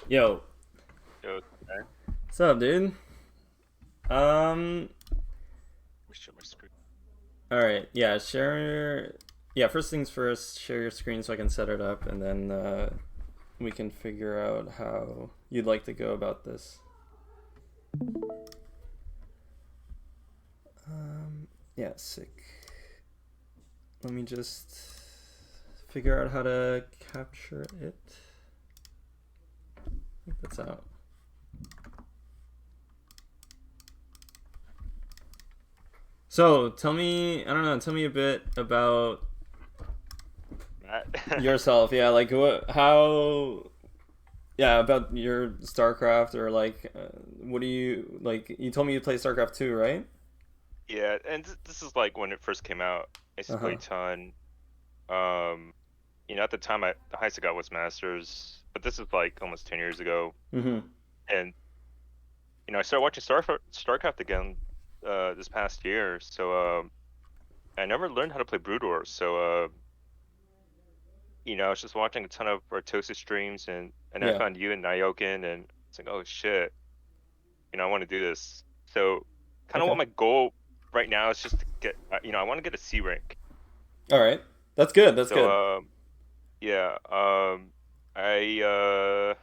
Yo, Yo, okay. what's up, dude? Um, Let me share my screen. all right, yeah, yeah, first things first, share your screen so I can set it up, and then we can figure out how you'd like to go about this. Yeah, sick. Let me just figure out how to capture it. I think that's out. So, tell me a bit about Matt. yourself. Yeah, like yeah, about your StarCraft or like, what do you like? You told me you play StarCraft 2, right? Yeah, and this is like when it first came out. I used Uh to play a huh. ton. Um, at the time, the highest I got was Masters, but this is like almost 10 years ago. Mm-hmm. And I started watching StarCraft again this past year. So I never learned how to play Brood Wars. So I was just watching a ton of Artosis streams, and I Yeah. found you and Nyokin, and it's like, oh shit, I want to do this. So kind of what Okay. my goal right now is just to get, I want to get a C rank. All right. That's good. That's So good. yeah, I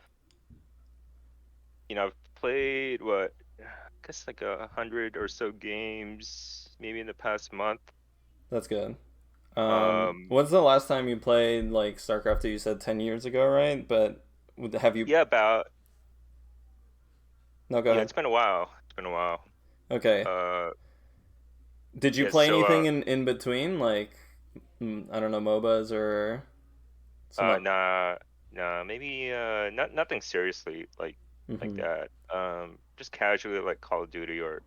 I've played what, I guess like 100 or so games maybe in the past month. That's good. Um, When's the last time you played like StarCraft 2? You said 10 years ago, right? But have you? yeah, about No, go yeah, ahead. it's been a while. It's been a while. Okay. Uh, Did you yeah, play so anything in between, like I don't know, MOBAs or some? nah, maybe nothing seriously like Mm-hmm. that. Just casually like Call of Duty or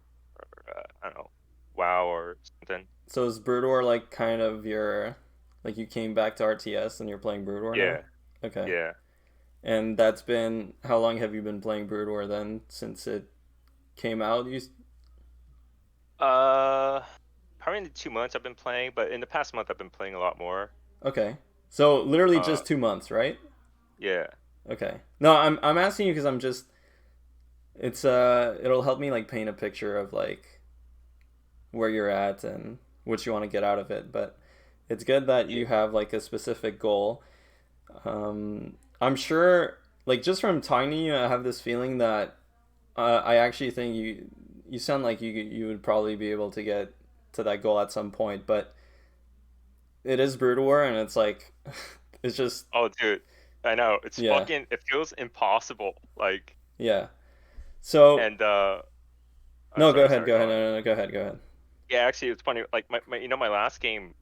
I don't know, WoW or something. So is Brood War like kind of your, like you came back to RTS and you're playing Brood War now? Yeah, Okay. yeah. And that's been, how long have you been playing Brood War then since it came out? Uh, Probably in the 2 months I've been playing, but in the past month I've been playing a lot more. Okay. So literally Uh, just 2 months, right? yeah, Okay. No, I'm asking you because I'm just, it'll help me like paint a picture of like where you're at and what you want to get out of it. But it's good that yeah, you have like a specific goal. I'm sure, like just from talking to you, I have this feeling that I actually think you sound like you would probably be able to get to that goal at some point. But it is Brood War, and it's like it's just oh dude, I know it's yeah, fucking, it feels impossible. Like, yeah. So and no, go ahead, sorry, go go ahead, on. no, no, no, go ahead, go ahead. Yeah, actually it's funny. Like my last game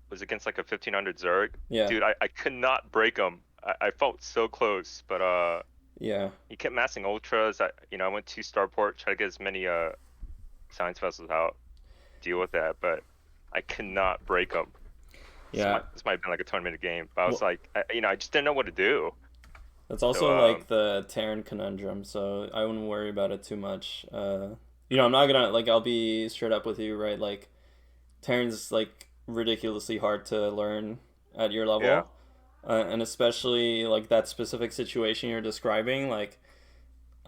was against like a 1500 Zerg. Yeah, Dude, I could not break him. I felt so close, but yeah, he kept massing ultras. I went to Starport, tried to get as many science vessels out, deal with that, but I could not break him. yeah. This might have been like a 20-minute game, but I was Well, like, I just didn't know what to do. that's So also like the Terran conundrum, so I wouldn't worry about it too much. I'm not gonna like I'll be straight up with you, right? Like Terran's like ridiculously hard to learn at your yeah, level, and especially like that specific situation you're describing. Like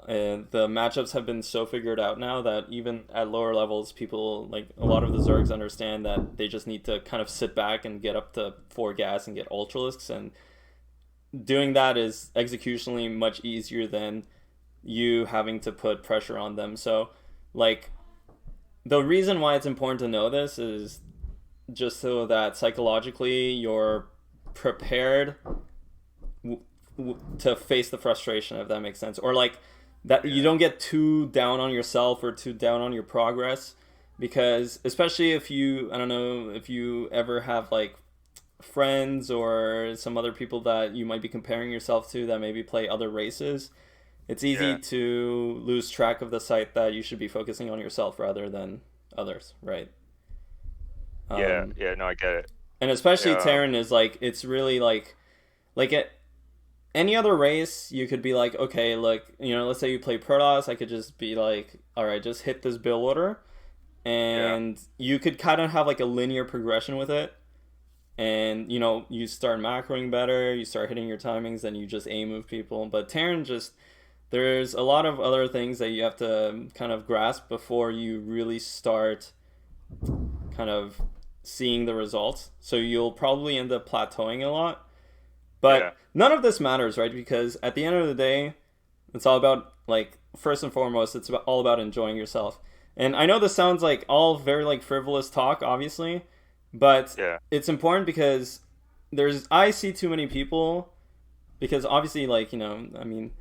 the matchups have been so figured out now that even at lower levels, people like a lot of the Zergs understand that they just need to kind of sit back and get up to 4 gas and get ultralisks, and doing that is executionally much easier than you having to put pressure on them. So, like, the reason why it's important to know this is just so that psychologically you're prepared to face the frustration, if that makes sense, or like that you yeah, don't get too down on yourself or too down on your progress, because especially if you, I don't know if you ever have like friends or some other people that you might be comparing yourself to that maybe play other races, it's easy yeah, to lose track of the sight that you should be focusing on yourself rather than others, right? yeah, um, yeah. No, I get it. and especially Yeah, Terran is like, it's really like it, any other race, you could be like, okay, look, let's say you play Protoss, I could just be like, all right, just hit this build order, yeah, and you could kind of have like a linear progression with it. and you start macroing better, you start hitting your timings, then you just A move people. But Terran just, there's a lot of other things that you have to kind of grasp before you really start kind of seeing the results. So you'll probably end up plateauing a lot. Yeah. But none of this matters, right? Because at the end of the day, it's all about, like, first and foremost, it's all about enjoying yourself. And I know this sounds like all very, like, frivolous talk, obviously, but Yeah. it's important because I see too many people, because obviously, like, I mean,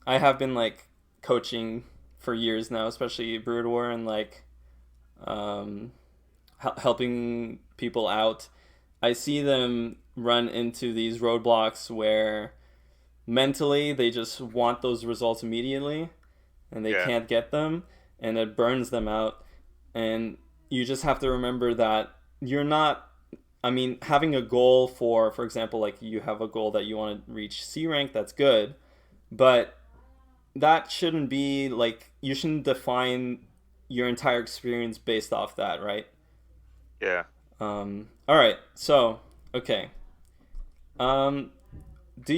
I have been, like, coaching for years now, especially Brood War, and, like, um, helping people out. I see them run into these roadblocks where mentally they just want those results immediately and they Yeah. can't get them, and it burns them out. And you just have to remember that you're not, I mean, having a goal for example, like you have a goal that you want to reach C rank, that's good, but that shouldn't be like, you shouldn't define your entire experience based off that, right? Yeah. All right, so okay, um did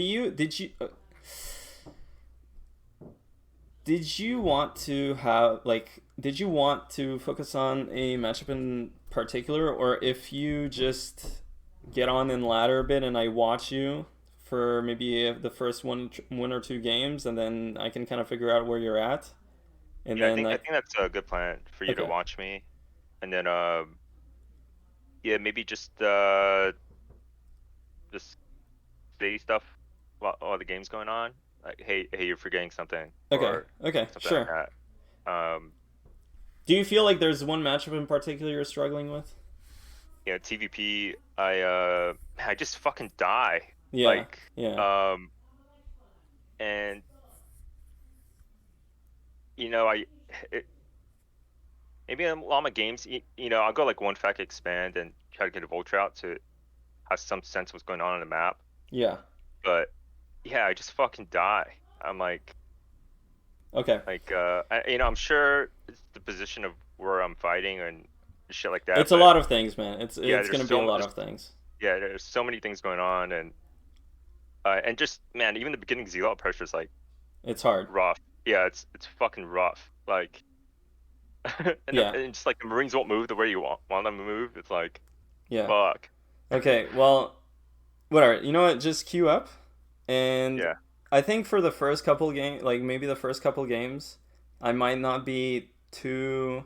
you want to have, like, did you want to focus on a matchup in particular, or if you just get on in ladder a bit and I watch you for maybe the first one or two games, and then I can kind of figure out where you're at, and Yeah, I then, think I like, think that's a good plan for you to okay, watch me, and then yeah, maybe just say stuff while the game's going on. Like, hey, you're forgetting something, okay, or okay, something like sure. that. Do you feel like there's one matchup in particular you're struggling with? Yeah, TVP, I just fucking die. Yeah, Like, yeah, um, and I it, maybe in a lot of my games, I'll go like one fact expand and try to get a vulture out to have some sense of what's going on the map. yeah. But yeah, I just fucking die. I'm Okay. I'm sure it's the position of where I'm fighting and shit like that. It's a But lot of things, man. It's yeah, it's gonna be a lot of things. there's so many things going on, and just man, even the beginning zealot pressure is like It's hard. rough. Yeah, it's fucking rough. Like, Yeah, and just like the Marines won't move the way you want them to move. It's like yeah. fuck. Okay, well, whatever. You know what? Just queue up, and Yeah, I think for the first couple game, like maybe the first couple games, I might not be too,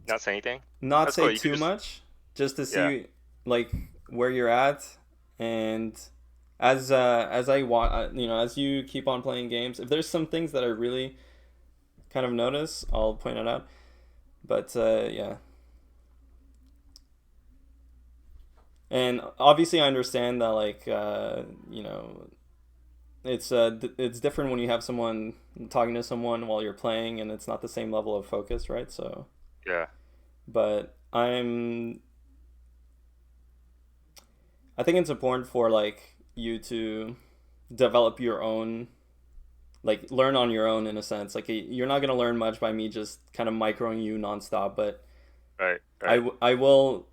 not say anything. not That's say cool. You could too just much, just to yeah, see, like, where you're at, and as I want, as you keep on playing games, if there's some things that I really kind of notice, I'll point it out. But yeah, and obviously I understand that, like, it's different when you have someone talking to someone while you're playing, and it's not the same level of focus, right? So, yeah, but I think it's important for, like, you to develop your own, like, learn on your own, in a sense. Like, you're not gonna learn much by me just kind of microing you nonstop, but right, right. I will,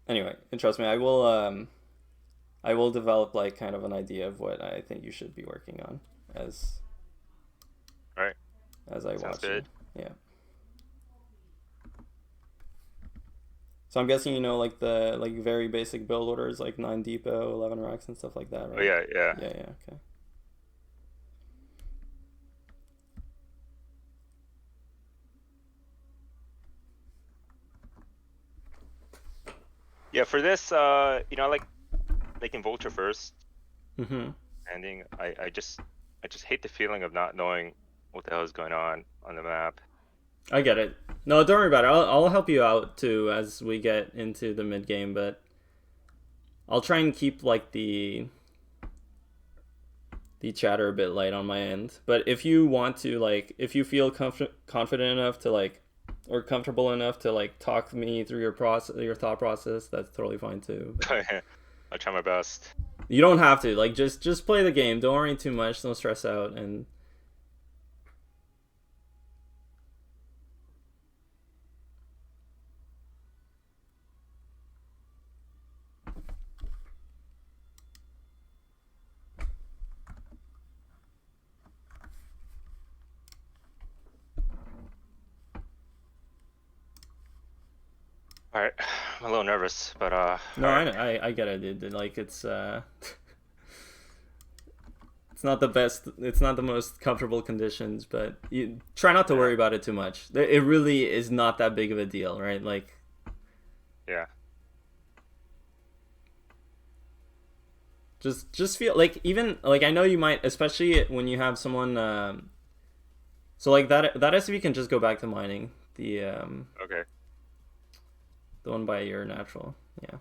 anyway, and trust me, I will develop, like, kind of an idea of what I think you should be working on as All right, as I sounds watch you. good. Yeah. So I'm guessing like the, like, very basic build orders, like 9 depot, 11 racks, and stuff like that, Oh right? yeah, yeah. Yeah, yeah, okay. Yeah, for this, I like making vulture first. Mm-hmm. Ending. I just hate the feeling of not knowing what the hell is going on the map. I get it. No, don't worry about it. I'll help you out too as we get into the mid game, but I'll try and keep, like, the chatter a bit light on my end. But if you want to, like, if you feel confident enough to, like, or comfortable enough to, like, talk me through your thought process, that's totally fine too. But I'll try my best. you don't have to, like, just play the game. Don't worry too much. Don't stress out. And All right, I'm a little nervous, but No, all right. I get it, dude. Like it's not the best. It's not the most comfortable conditions, but you try not to Yeah, worry about it too much. It really is not that big of a deal, right? Like yeah. just feel like even like I know you might, especially when you have someone. So like that SUV can just go back to mining Okay. the one by your natural. Yeah.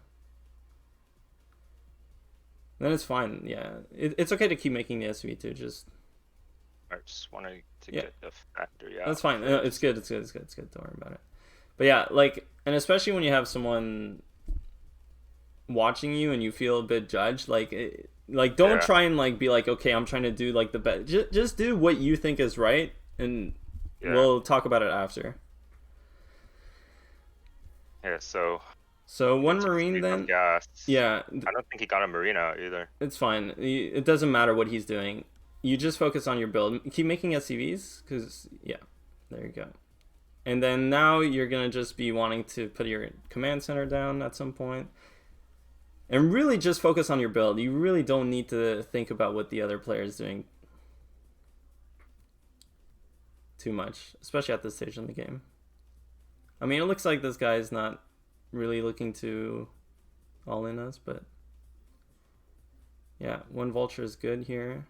Then it's fine. Yeah, it's okay to keep making the SUV too. Just I just wanted to yeah, get the factory that's out fine. It's first. good. It's good. It's good. It's good. Don't worry about it. But yeah, like, and especially when you have someone watching you and you feel a bit judged, like don't Yeah, try and like be like, okay, I'm trying to do like the best. Just do what you think is right, and yeah, we'll talk about it after. yeah. So So get one to marine speed on then. gas. Yeah, I don't think he got a marine out either. it's fine. It doesn't matter what he's doing. You just focus on your build. Keep making SCVs, because yeah, there you go. And then now you're gonna just be wanting to put your command center down at some point, and really just focus on your build. You really don't need to think about what the other player is doing too much, especially at this stage in the game. I mean, it looks like this guy is not really looking to all in us, but yeah, one vulture is good here.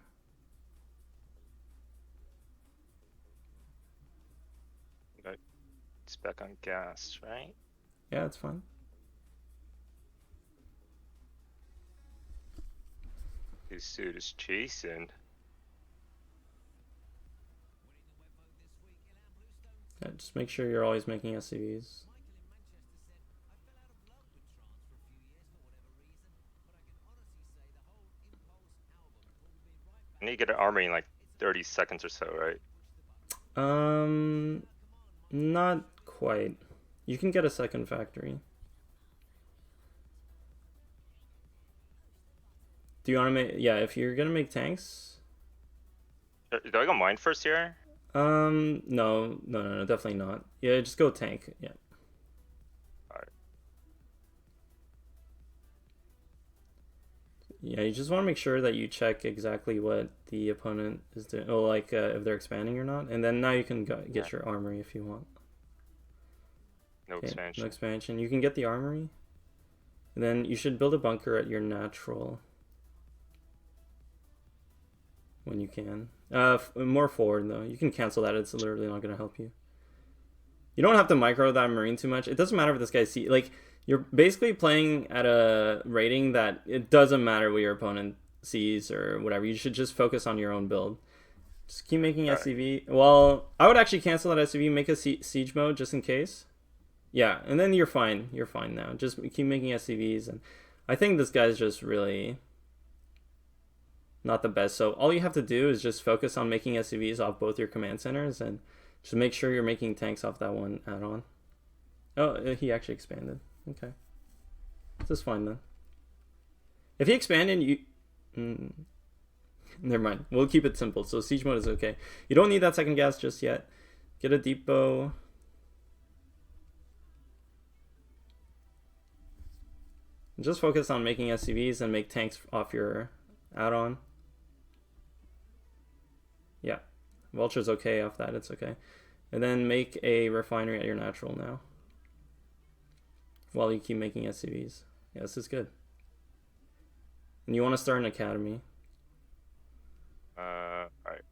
But it's back on gas, right? Yeah, it's fine. This suit is chasing. Yeah, just make sure you're always making SCVs. I need to get an armory in like 30 seconds or so, right? Um, not quite. You can get a second factory. Do you want to make? Yeah, if you're gonna make tanks. Do I go mine first here? No, no, no, no, definitely not. Yeah, just go tank. Yeah. Alright. Yeah, you just want to make sure that you check exactly what the opponent is doing. Oh, like if they're expanding or not. And then now you can get Yeah. your armory if you want. No Okay, expansion. no expansion. You can get the armory. And then you should build a bunker at your natural when you can. More forward though. You can cancel that. It's literally not going to help you. You don't have to micro that marine too much. It doesn't matter if this guy see like you're basically playing at a rating that it doesn't matter what your opponent sees or whatever. You should just focus on your own build. Just keep making Alright. SCV. Well, I would actually cancel that SCV, make a siege mode just in case. Yeah, and then you're fine. You're fine now. Just keep making SCVs, and I think this guy's just really not the best. So all you have to do is just focus on making SCVs off both your command centers, and just make sure you're making tanks off that one add-on. Oh, he actually expanded. Okay, this is fine then. If he expanded, you. Never mind. We'll keep it simple. So siege mode is okay. You don't need that second gas just yet. Get a depot. Just focus on making SCVs and make tanks off your add-on. Yeah. Vulture's okay off that. It's okay. And then make a refinery at your natural now. While you keep making SCVs. Yeah, this is good. And you want to start an academy. Alright.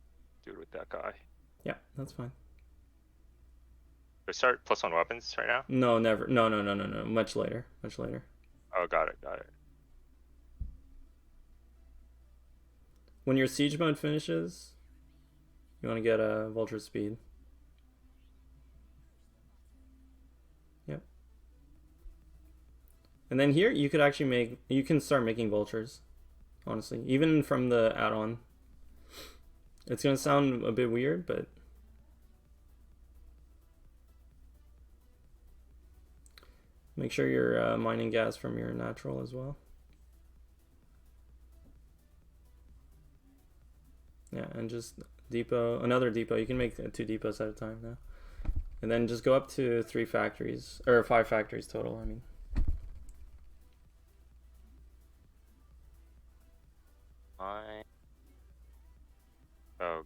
Do it with that guy. Yeah, that's fine. Do I start +1 weapons right now? No, never. No, no, no, no, no. Much later. Much later. Oh, got it, got it. When your siege mode finishes, you want to get a vulture speed. Yep. And then here you could actually make, you can start making vultures, honestly, even from the add-on. It's gonna sound a bit weird, but make sure you're mining gas from your natural as well. Yeah, and just depot, another depot. You can make 2 depots at a time now. And then just go up to 3 factories, or 5 factories total, I mean. Oh,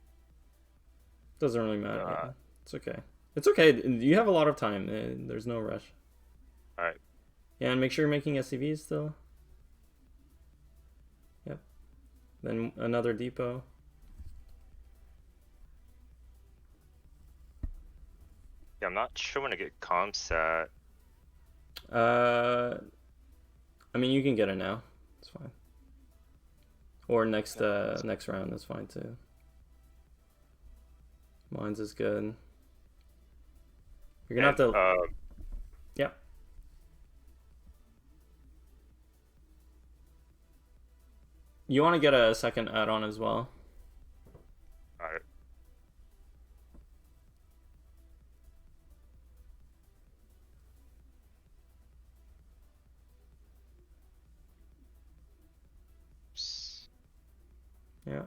Doesn't really matter. Yeah. It's okay. It's okay. You have a lot of time. There's no rush. alright. Yeah, and make sure you're making SCVs still. Yep. Then another depot. Yeah, I'm not sure when to get comm set. I mean, you can get it now. It's fine. Or next round is fine too. Mine's is good. You're gonna have to. Yeah. You want to get a second add-on as well. Alright. Yeah.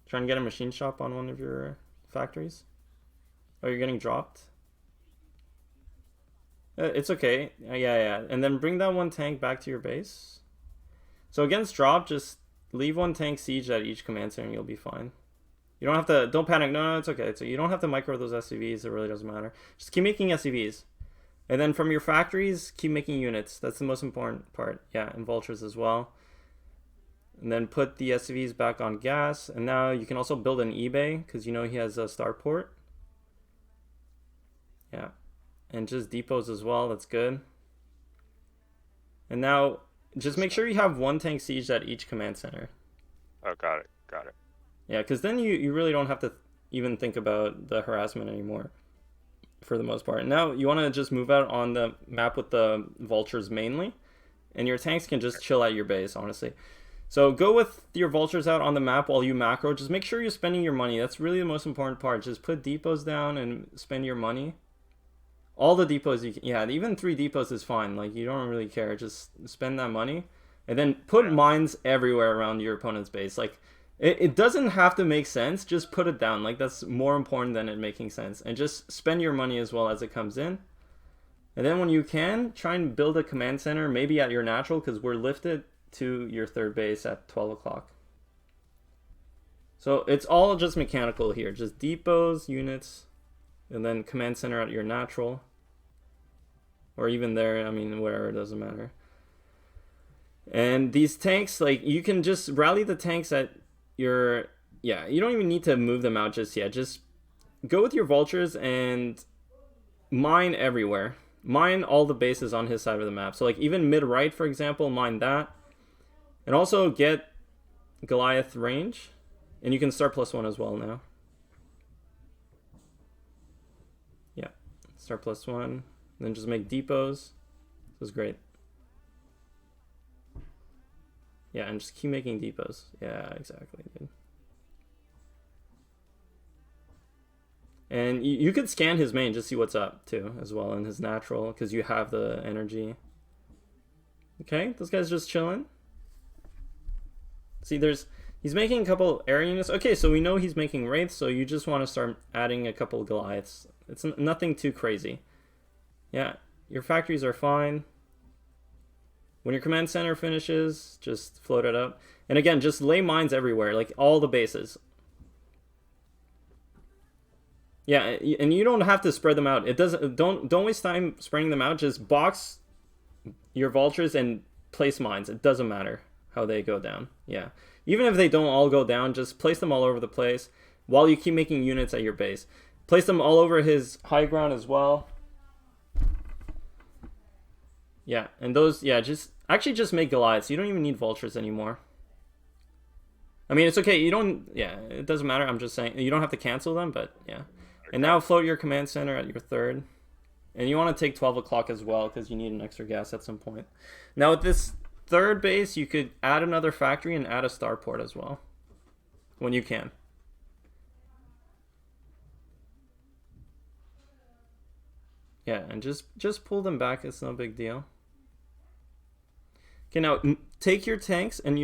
Try and get a machine shop on one of your factories. Oh, you're getting dropped? It's okay. Yeah. And then bring that one tank back to your base. So against drop, just leave one tank siege at each command center and you'll be fine. You don't have to, don't panic. No, it's okay. So you don't have to micro those SCVs. It really doesn't matter. Just keep making SCVs. And then from your factories, keep making units. That's the most important part. Yeah, and vultures as well. And then put the SCVs back on gas. And now you can also build an eBay because you know he has a starport. Yeah. And just depots as well. That's good. And now just make sure you have one tank siege at each command center. Oh, got it. Yeah, because then you really don't have to even think about the harassment anymore for the most part. Now you want to just move out on the map with the vultures mainly. And your tanks can just chill at your base, honestly. So go with your vultures out on the map while you macro. Just make sure you're spending your money. That's really the most important part. Just put depots down and spend your money. All the depots you can, yeah, even 3 depots is fine. Like, you don't really care. Just spend that money. And then put mines everywhere around your opponent's base. Like, it doesn't have to make sense. Just put it down. Like, that's more important than it making sense. And just spend your money as well as it comes in. And then when you can, try and build a command center, maybe at your natural, because we're lifted to your 3rd base at 12 o'clock. So it's all just mechanical here. Just depots, units, and then command center at your natural. Or even there, I mean, wherever, it doesn't matter. And these tanks, like, you can just rally the tanks at your... Yeah, you don't even need to move them out just yet. Just go with your vultures and mine everywhere. Mine all the bases on his side of the map. So, like, even mid-right, for example, mine that. And also get Goliath range. And you can start +1 as well now. Yeah, start +1. Then just make depots. This is great. Yeah, and just keep making depots. Yeah, exactly, dude. And you could scan his main, just see what's up, too, as well, in his natural, because you have the energy. Okay, this guy's just chilling. See, he's making a couple air units. Okay, so we know he's making wraiths, so you just want to start adding a couple Goliaths. It's nothing too crazy. Yeah, your factories are fine. When your command center finishes, just float it up. And again, just lay mines everywhere, like all the bases. Yeah, and you don't have to spread them out. It doesn't. Don't waste time spreading them out. Just box your vultures and place mines. It doesn't matter how they go down. Yeah, even if they don't all go down, just place them all over the place while you keep making units at your base. Place them all over his high ground as well. Yeah, and those, yeah, just make Goliaths. You don't even need vultures anymore. I mean, it's okay. You don't, yeah, it doesn't matter. I'm just saying, you don't have to cancel them, but yeah. And now float your command center at your 3rd. And you want to take 12 o'clock as well, because you need an extra gas at some point. Now with this 3rd base, you could add another factory and add a starport as well. When you can. Yeah, and just pull them back. It's no big deal. Okay, now take your tanks and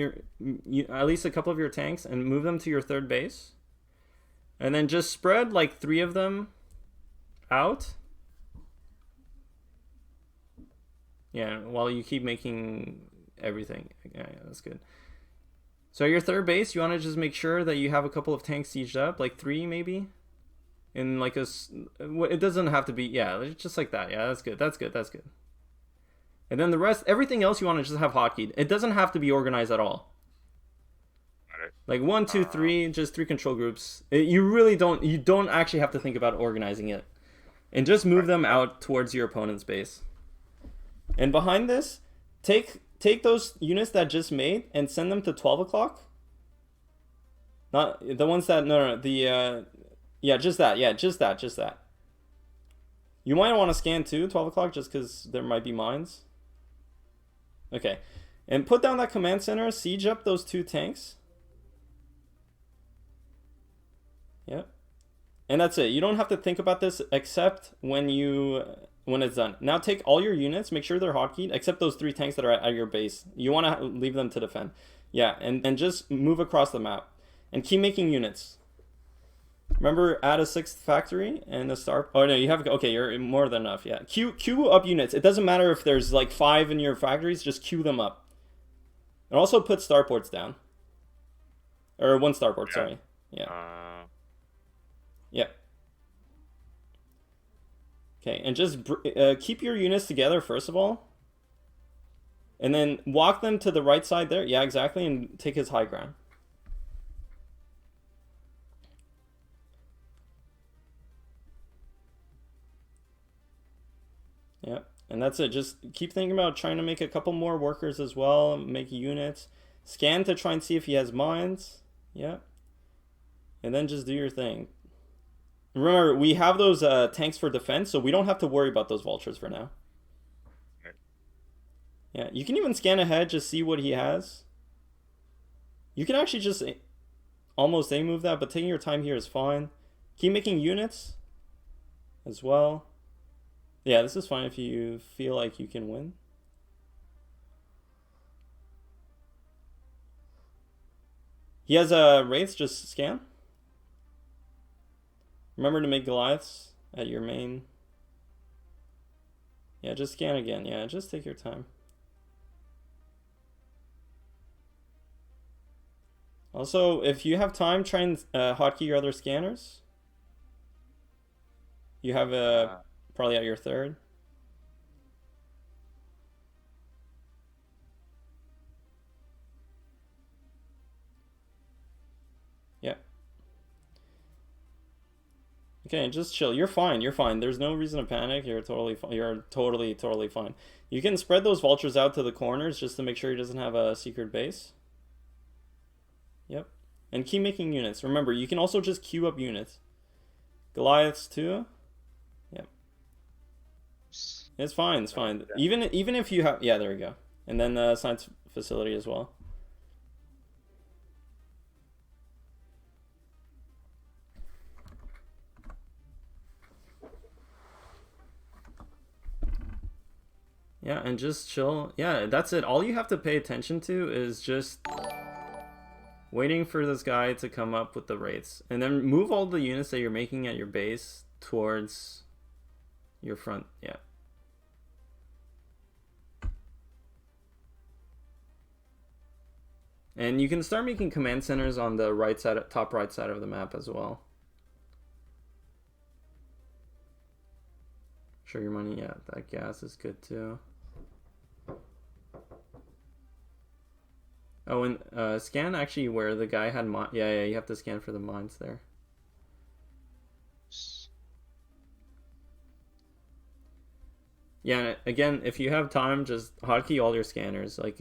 at least a couple of your tanks and move them to your third base. And then just spread like 3 of them out. Yeah, while you keep making everything. Yeah, that's good. So your third base, you want to just make sure that you have a couple of tanks sieged up, like 3 maybe. In like it doesn't have to be, yeah, just like that. Yeah, that's good. That's good. That's good. And then the rest, everything else you want to just have hotkeyed. It doesn't have to be organized at all. Like 1, 2, 3, just 3 control groups. You don't actually have to think about organizing it. And just move them out towards your opponent's base. And behind this, take those units that just made and send them to 12 o'clock. Not the ones that, no, the, yeah, just that. Yeah, just that. You might want to scan too, 12 o'clock, just because there might be mines. Okay. And put down that command center, siege up those 2 tanks. Yep. And that's it. You don't have to think about this except when it's done. Now take all your units, make sure they're hotkeyed, except those 3 tanks that are at your base. You want to leave them to defend. Yeah, and just move across the map. And keep making units. Remember, add a 6th factory and a star. Oh no, you have, okay, you're more than enough. Yeah, queue up units. It doesn't matter if there's like 5 in your factories, just queue them up. And also put starports down. Or 1 starport, yeah. Sorry. Yeah. Yep. Okay, and just keep your units together first of all. And then walk them to the right side there. Yeah, exactly, and take his high ground. Yeah, and that's it. Just keep thinking about trying to make a couple more workers as well, make units. Scan to try and see if he has mines. Yeah. And then just do your thing. Remember, we have those tanks for defense, so we don't have to worry about those vultures for now. Yeah, you can even scan ahead, just see what he has. You can actually just almost A-move that, but taking your time here is fine. Keep making units as well. Yeah, this is fine if you feel like you can win. He has a Wraiths, just scan. Remember to make Goliaths at your main. Yeah, just scan again. Yeah, just take your time. Also, if you have time, try and hotkey your other scanners. You have probably at your third. Yeah. Okay, just chill. You're fine. You're fine. There's no reason to panic. You're totally fine. You're totally fine. You can spread those vultures out to the corners just to make sure he doesn't have a secret base. Yep. And keep making units. Remember, you can also just queue up units. Goliaths too. Yep. It's fine. It's fine. Even if you have, yeah, there we go. And then the science facility as well. Yeah, and just chill. Yeah, that's it. All you have to pay attention to is just waiting for this guy to come up with the wraiths. And then move all the units that you're making at your base towards your front. Yeah. And you can start making command centers on the right side, top right side of the map as well. Show your money. Yeah, that gas is good too. Oh, and scan actually where the guy had mine. Yeah, you have to scan for the mines there. Yeah, again, if you have time, just hotkey all your scanners. Like,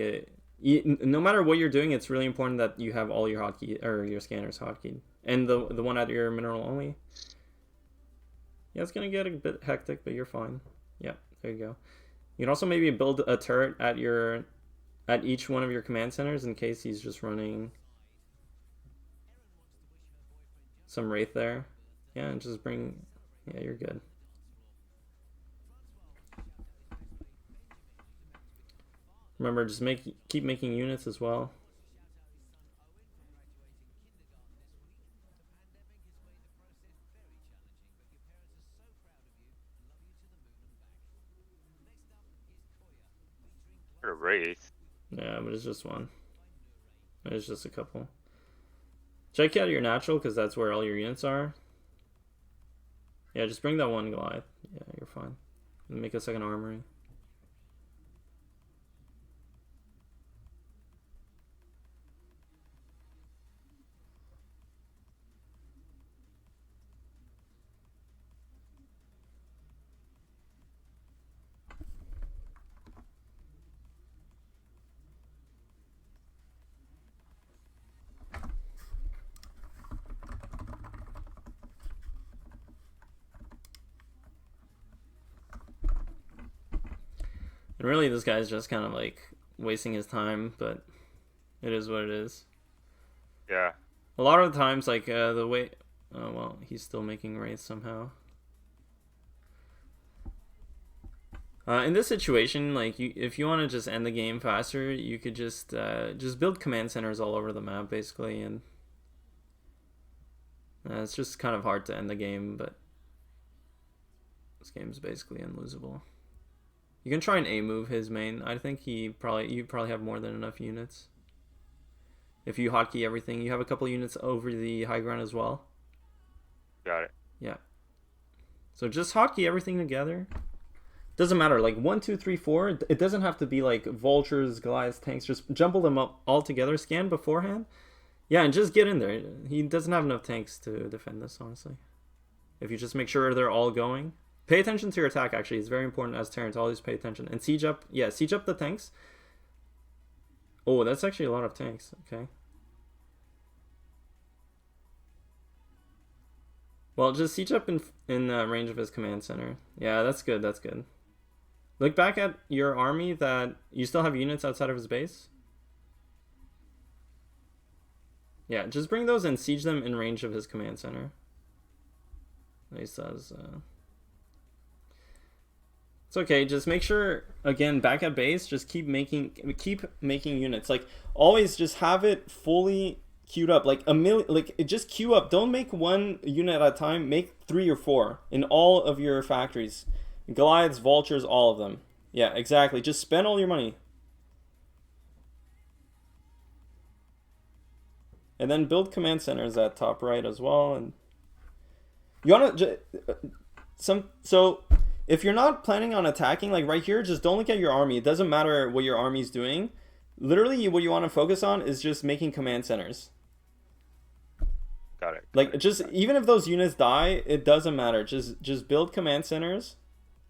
no matter what you're doing, it's really important that you have all your hotkey or your scanners hotkeyed. And the one at your mineral only. Yeah, it's gonna get a bit hectic, but you're fine. Yeah, there you go. You can also maybe build a turret at each one of your command centers in case he's just running some wraith there. Yeah, and just bring. Yeah, you're good. Remember, just keep making units as well. Or a Wraith. Yeah, but it's just one. It's just a couple. Check out your natural, because that's where all your units are. Yeah, just bring that one Goliath. Yeah, you're fine. And make a second armory. And really, this guy's just kind of like wasting his time, but it is what it is. Yeah. A lot of the times, like the way, oh well, he's still making wraiths somehow. In this situation, like if you want to just end the game faster, you could just build command centers all over the map, basically, and it's just kind of hard to end the game, but this game's basically unlosable. You can try and A move his main. I think you probably have more than enough units. If you hotkey everything, you have a couple units over the high ground as well. Got it. Yeah. So just hotkey everything together. Doesn't matter, like 1, 2, 3, 4. It doesn't have to be like vultures, Goliaths, tanks. Just jumble them up all together. Scan beforehand. Yeah, and just get in there. He doesn't have enough tanks to defend this, honestly. If you just make sure they're all going. Pay attention to your attack, actually. It's very important as Terran to always pay attention. And siege up. Yeah, siege up the tanks. Oh, that's actually a lot of tanks. Okay. Well, just siege up in range of his command center. Yeah, that's good. That's good. Look back at your army that you still have units outside of his base. Yeah, just bring those and siege them in range of his command center. He says, it's okay. Just make sure, again, back at base, just keep making units. Like always, just have it fully queued up. Like just queue up. Don't make one unit at a time. Make 3 or 4 in all of your factories. Goliaths, vultures, all of them. Yeah, exactly. Just spend all your money. And then build command centers at top right as well. And you want to so if you're not planning on attacking, like right here, just don't look at your army. It doesn't matter what your army's doing. Literally, what you want to focus on is just making command centers. Got it. Like just even if those units die, it doesn't matter. Just build command centers.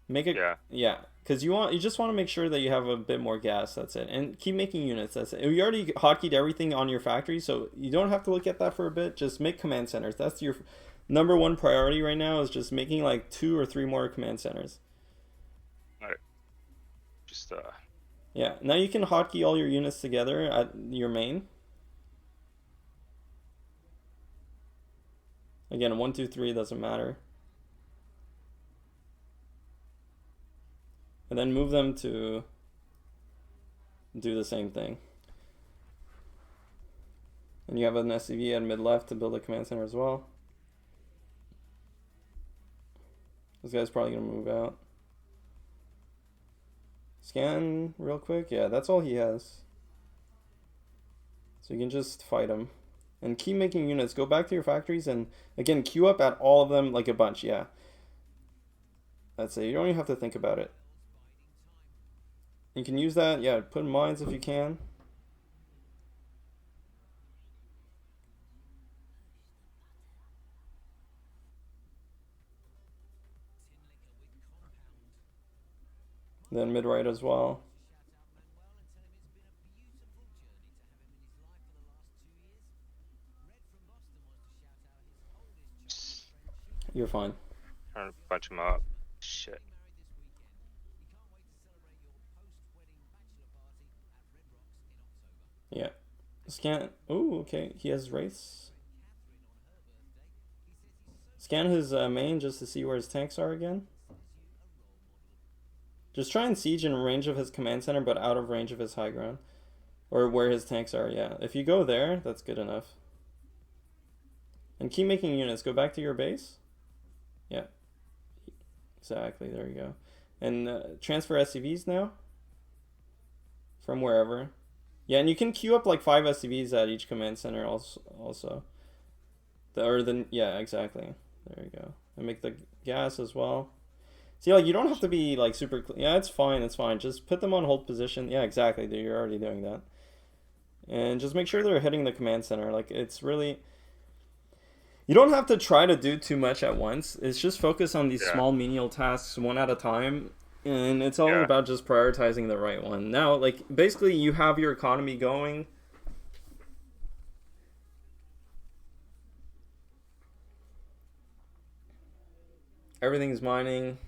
Make it. Yeah. Because you just want to make sure that you have a bit more gas. That's it. And keep making units. That's it. We already hotkeyed everything on your factory, so you don't have to look at that for a bit. Just make command centers. That's your number one priority right now, is just making like 2 or 3 more command centers. All right. Just Yeah. Now you can hotkey all your units together at your main. Again, 1, 2, 3 doesn't matter. And then move them to do the same thing. And you have an SCV at mid left to build a command center as well. This guy's probably going to move out. Scan real quick. Yeah, that's all he has. So you can just fight him. And keep making units. Go back to your factories and, again, queue up at all of them like a bunch. Yeah. That's it. You don't even have to think about it. You can use that. Yeah, put mines if you can. Then mid right as well. You're fine. trying to bunch them up. Shit. Yeah. Scan. Oh, okay. He has wraiths. Scan his main just to see where his tanks are again. Just try and siege in range of his command center, but out of range of his high ground. Or where his tanks are, yeah. If you go there, that's good enough. And keep making units. Go back to your base. Yeah. Exactly, there you go. And transfer SCVs now. From wherever. Yeah, and you can queue up like 5 SCVs at each command center also. Yeah, exactly. There you go. And make the gas as well. See, like, you don't have to be like super. Yeah, it's fine. It's fine. Just put them on hold position. Yeah, exactly. You're already doing that. And just make sure they're hitting the command center. Like, it's really. You don't have to try to do too much at once. It's just focus on these small menial tasks one at a time. And it's all about just prioritizing the right one. Now, like, basically, you have your economy going. Everything's mining.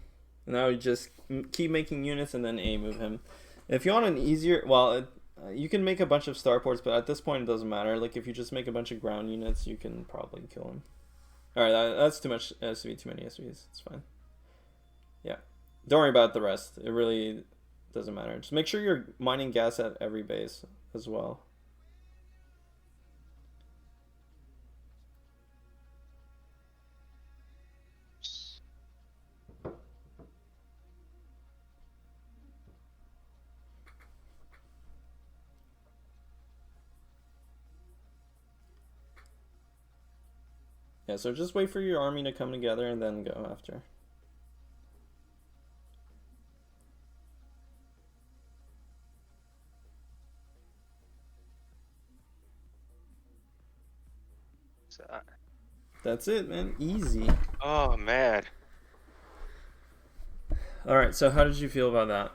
Now you just keep making units and then A move him. If you want an easier, well, you can make a bunch of starports, but at this point it doesn't matter. Like if you just make a bunch of ground units, you can probably kill him. All right, that's too much SV, too many SVs. It's fine. Yeah, don't worry about the rest. It really doesn't matter. Just make sure you're mining gas at every base as well. Yeah, so just wait for your army to come together and then go after. That's it, man. Easy. Oh, man. All right, so how did you feel about that?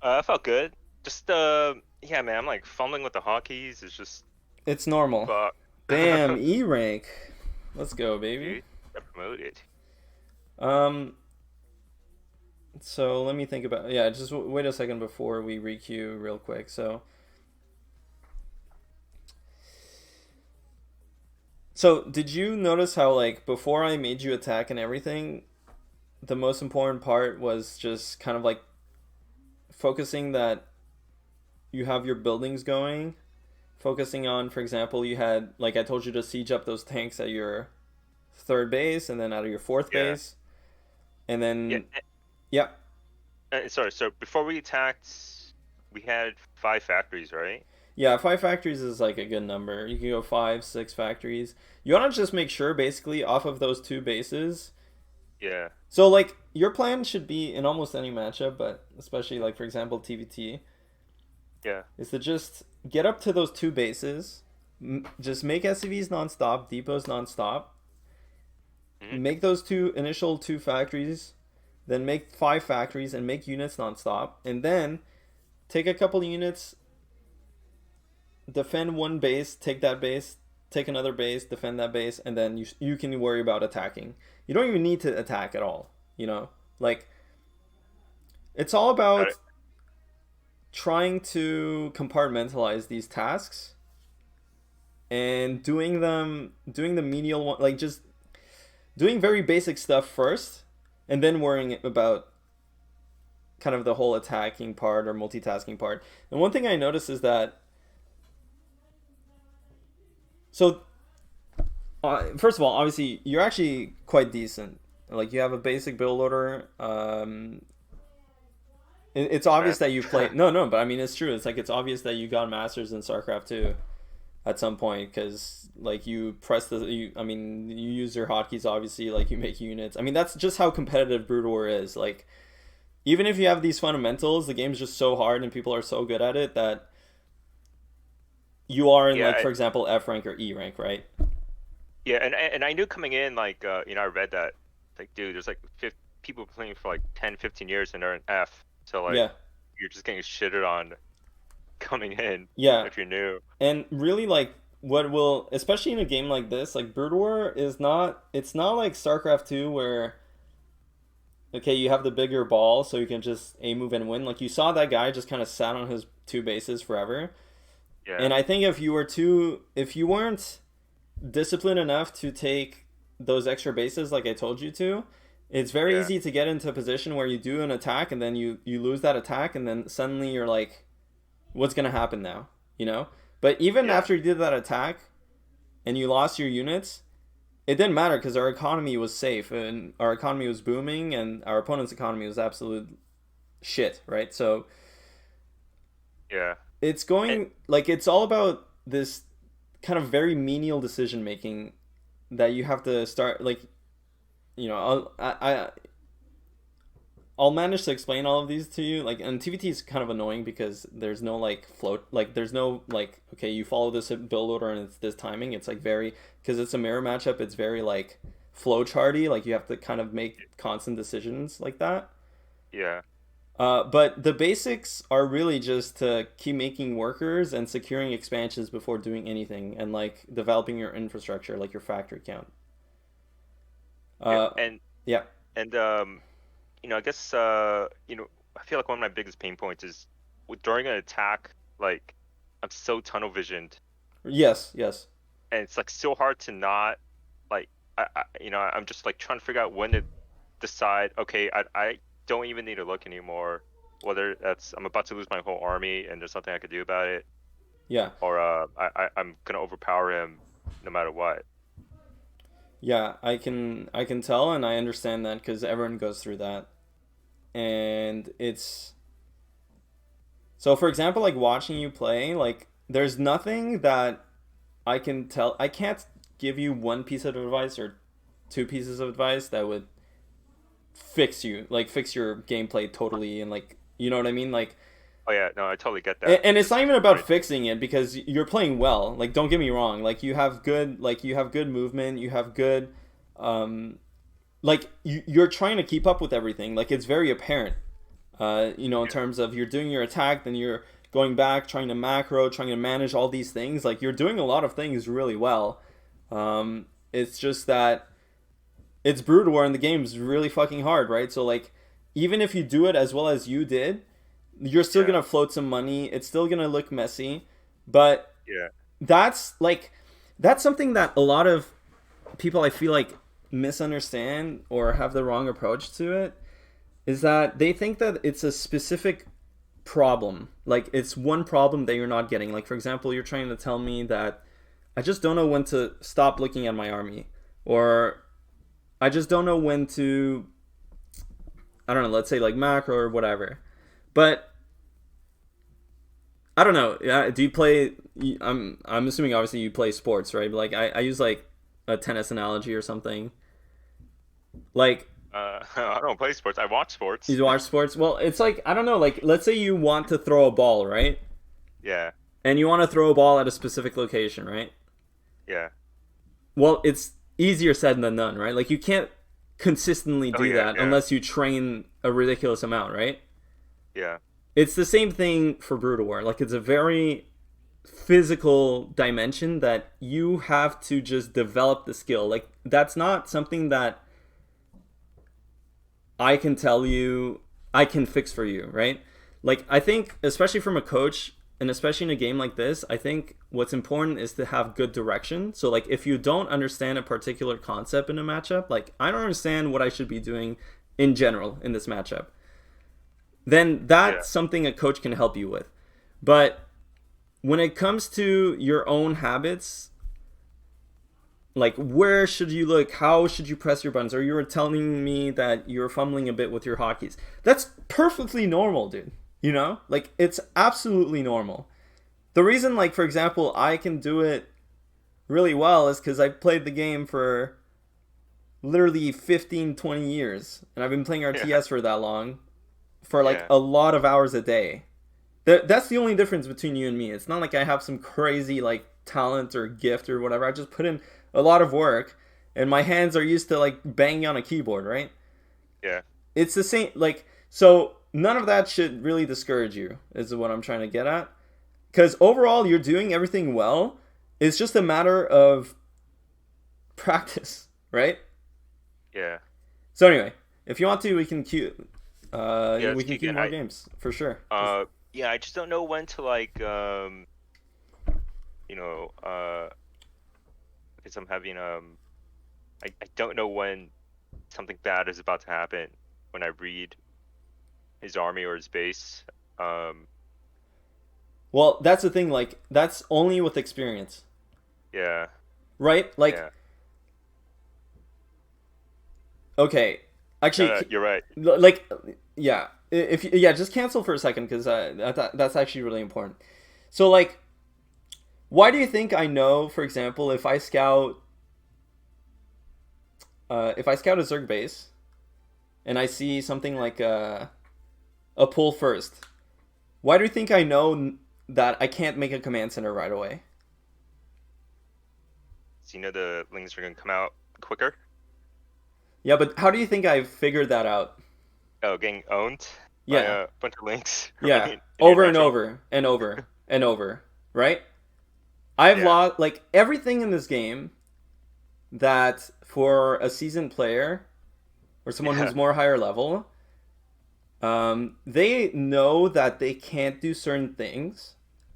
I felt good. Just, yeah, man, I'm like fumbling with the hotkeys. It's just. It's normal. Fuck. Damn, E rank. Let's go, baby. Dude, got promoted. So let me think about. Yeah, just wait a second before we requeue real quick. So did you notice how like before I made you attack and everything, the most important part was just kind of like focusing that you have your buildings going, focusing on, for example, you had, like I told you, to siege up those tanks at your third base and then out of your fourth base. And then, yeah. Sorry, so before we attacked, we had 5 factories, right? Yeah, 5 factories is like a good number. You can go 5, 6 factories. You want to just make sure, basically, off of those 2 bases. Yeah. So, like, your plan should be in almost any matchup, but especially, like, for example, TVT. Yeah. Is to just get up to those 2 bases. Just make SCVs nonstop, depots nonstop. Mm-hmm. Make those initial 2 factories. Then make 5 factories and make units nonstop. And then take a couple units, defend one base, take that base, take another base, defend that base, and then you can worry about attacking. You don't even need to attack at all, you know? Like, it's all about trying to compartmentalize these tasks and doing the menial one, like just doing very basic stuff first, and then worrying about kind of the whole attacking part or multitasking part. And one thing I noticed is that, so first of all, obviously you're actually quite decent. Like you have a basic build order. It's obvious that you've played. No, but I mean it's true. It's like it's obvious that you got masters in StarCraft 2 at some point, because like you press you use your hotkeys, obviously, like you make units. I mean that's just how competitive Brood War is. Like even if you have these fundamentals, the game's just so hard and people are so good at it that you are in like, for example, F rank or E rank, right? Yeah, and I knew coming in, like, I read that, like, dude, there's like people playing for like 10, 15 years and they're in F, so like, you're just getting shitted on coming in. Yeah. If you're new. And really, like, what will, especially in a game like this, like Brood War it's not like StarCraft 2 where, okay, you have the bigger ball so you can just A move and win. Like you saw that guy just kind of sat on his 2 bases forever. Yeah. And I think if you weren't disciplined enough to take those extra bases like I told you to, It's very Yeah. easy to get into a position where you do an attack and then you lose that attack and then suddenly you're like, what's gonna happen now? You know? But even Yeah. after you did that attack and you lost your units, it didn't matter because our economy was safe and our economy was booming and our opponent's economy was absolute shit, right? So Yeah. it's And going like it's all about this kind of very menial decision making that you have to start like I'll manage to explain all of these to you. Like, and TVT is kind of annoying because there's no like float, like there's no like okay, you follow this build order and it's this timing. It's like very because it's a mirror matchup. It's very like flow charty. Like you have to kind of make constant decisions like that. yeah. But the basics are really just to keep making workers and securing expansions before doing anything, and like developing your infrastructure, like your factory count. Yeah. Uh, yeah. And I guess I feel like one of my biggest pain points is during an attack, like I'm so tunnel visioned, Yes. Yes. and it's like so hard to not like I'm just like trying to figure out when to decide. Okay, I don't even need to look anymore. Whether that's I'm about to lose my whole army and there's nothing I could do about it, Yeah. or I'm gonna overpower him no matter what. Yeah, I can tell and I understand that because everyone goes through that. And it's so for example, like watching you play, like there's nothing that I can tell I can't give you one piece of advice or two pieces of advice that would fix you, like fix your gameplay totally and like you know what I mean? Like Oh yeah, no, I totally get and, that. and it's It's not just even about right. fixing it because you're playing well. Like don't get me wrong, like you have good movement, you have good like you're trying to keep up with everything. Like it's very apparent, in Yeah. terms of you're doing your attack, then you're going back, trying to macro, trying to manage all these things. Like you're doing a lot of things really well. It's just that it's Brood War and the game's really fucking hard, right? So like, even if you do it as well as you did, you're still Yeah. gonna float some money. It's still gonna look messy, but Yeah. that's like that's something that a lot of people I feel like misunderstand or have the wrong approach to it is that they think that it's a specific problem. Like it's one problem that you're not getting. Like for example, you're trying to tell me that I just don't know when to stop looking at my army or I just don't know when to I don't know, let's say like macro or whatever. But I don't know. Yeah, do you play I'm assuming obviously you play sports, right? But like I use like a tennis analogy or something. Like I don't play sports. I watch sports. you watch sports? Well, it's like I don't know. Like, let's say you want to throw a ball, right? Yeah. And you want to throw a ball at a specific location, right? Yeah. Well, it's easier said than done, right? Like, you can't consistently Oh do yeah. that Yeah. unless you train a ridiculous amount, right? Yeah. It's the same thing for Brutal War. Like, it's a very physical dimension that you have to just develop the skill. Like, that's not something that I can tell you I can fix for you, right? Like I think especially from a coach and especially in a game like this, I think what's important is to have good direction. So like if you don't understand a particular concept in a matchup, like I don't understand what I should be doing in general in this matchup, then Yeah. that's something a coach can help you with. But when it comes to your own habits, like where should you look, how should you press your buttons, or you were telling me that you're fumbling a bit with your hotkeys, that's perfectly normal, dude. Like it's absolutely normal. The reason, like for example, I can do it really well is because I played the game for literally 15, 20 years and I've been playing Yeah. RTS for that long, for like Yeah. a lot of hours a day. That's the only difference between you and me. It's not like I have some crazy like talent or gift or whatever. I just put in a lot of work, and my hands are used to like banging on a keyboard, right? Yeah. It's the same. Like so, none of that should really discourage you. Is what I'm trying to get at. Because overall, you're doing everything well. It's just a matter of practice, right? Yeah. So anyway, if you want to, Yeah. It's we can queue Keegan. more games for sure. Yeah. I just don't know when to like you know because I'm having I don't know when something bad is about to happen when I read his army or his base. Well, that's the thing. Like, that's only with experience, Yeah, right? Like, yeah. okay, No, no, actually, you're right. like, yeah, if yeah, just cancel for a second because that's actually really important. So, like, why do you think I know, for example, if I scout a Zerg base and I see something like a pull first, why do you think I know that I can't make a command center right away? So you know the lings are gonna come out quicker. Yeah, but how do you think I figured that out? Oh, getting owned by Yeah, a bunch of links, yeah, right? In your over and natural. over and over and over, right? I've Yeah, lost like everything in this game that for a seasoned player or someone yeah, who's more higher level, they know that they can't do certain things,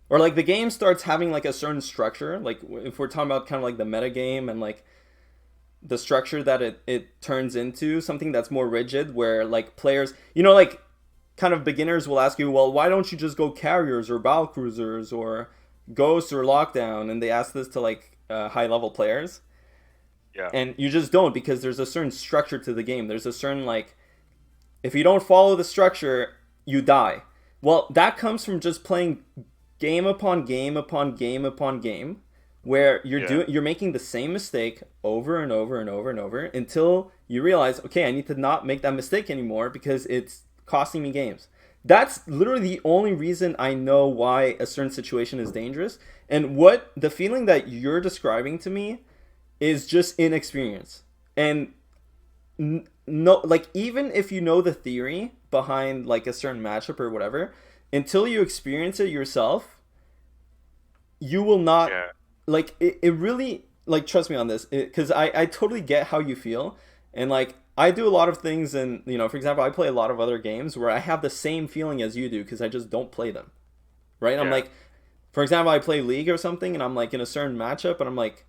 or like the game starts having like a certain structure. Like if we're talking about kind of like the meta game and like the structure that it turns into something that's more rigid, where like players, like kind of beginners will ask you, well, why don't you just go carriers or battle cruisers or ghosts or lockdown? And they ask this to like high level players, yeah, and you just don't because there's a certain structure to the game. There's a certain like if you don't follow the structure, you die. Well, that comes from just playing game upon game upon game upon game where yeah, you're making the same mistake over and over and over and over until you realize, okay, I need to not make that mistake anymore because it's costing me games. That's literally the only reason I know why a certain situation is dangerous. And what the feeling that you're describing to me is just inexperience. And no, like even if you know the theory behind like a certain matchup or whatever, until you experience it yourself, you will not yeah, like it really like trust me on this because I totally get how you feel. And like I do a lot of things, and for example I play a lot of other games where I have the same feeling as you do because I just don't play them, right? I'm yeah, like, for example, I play League or something and I'm like in a certain matchup and I'm like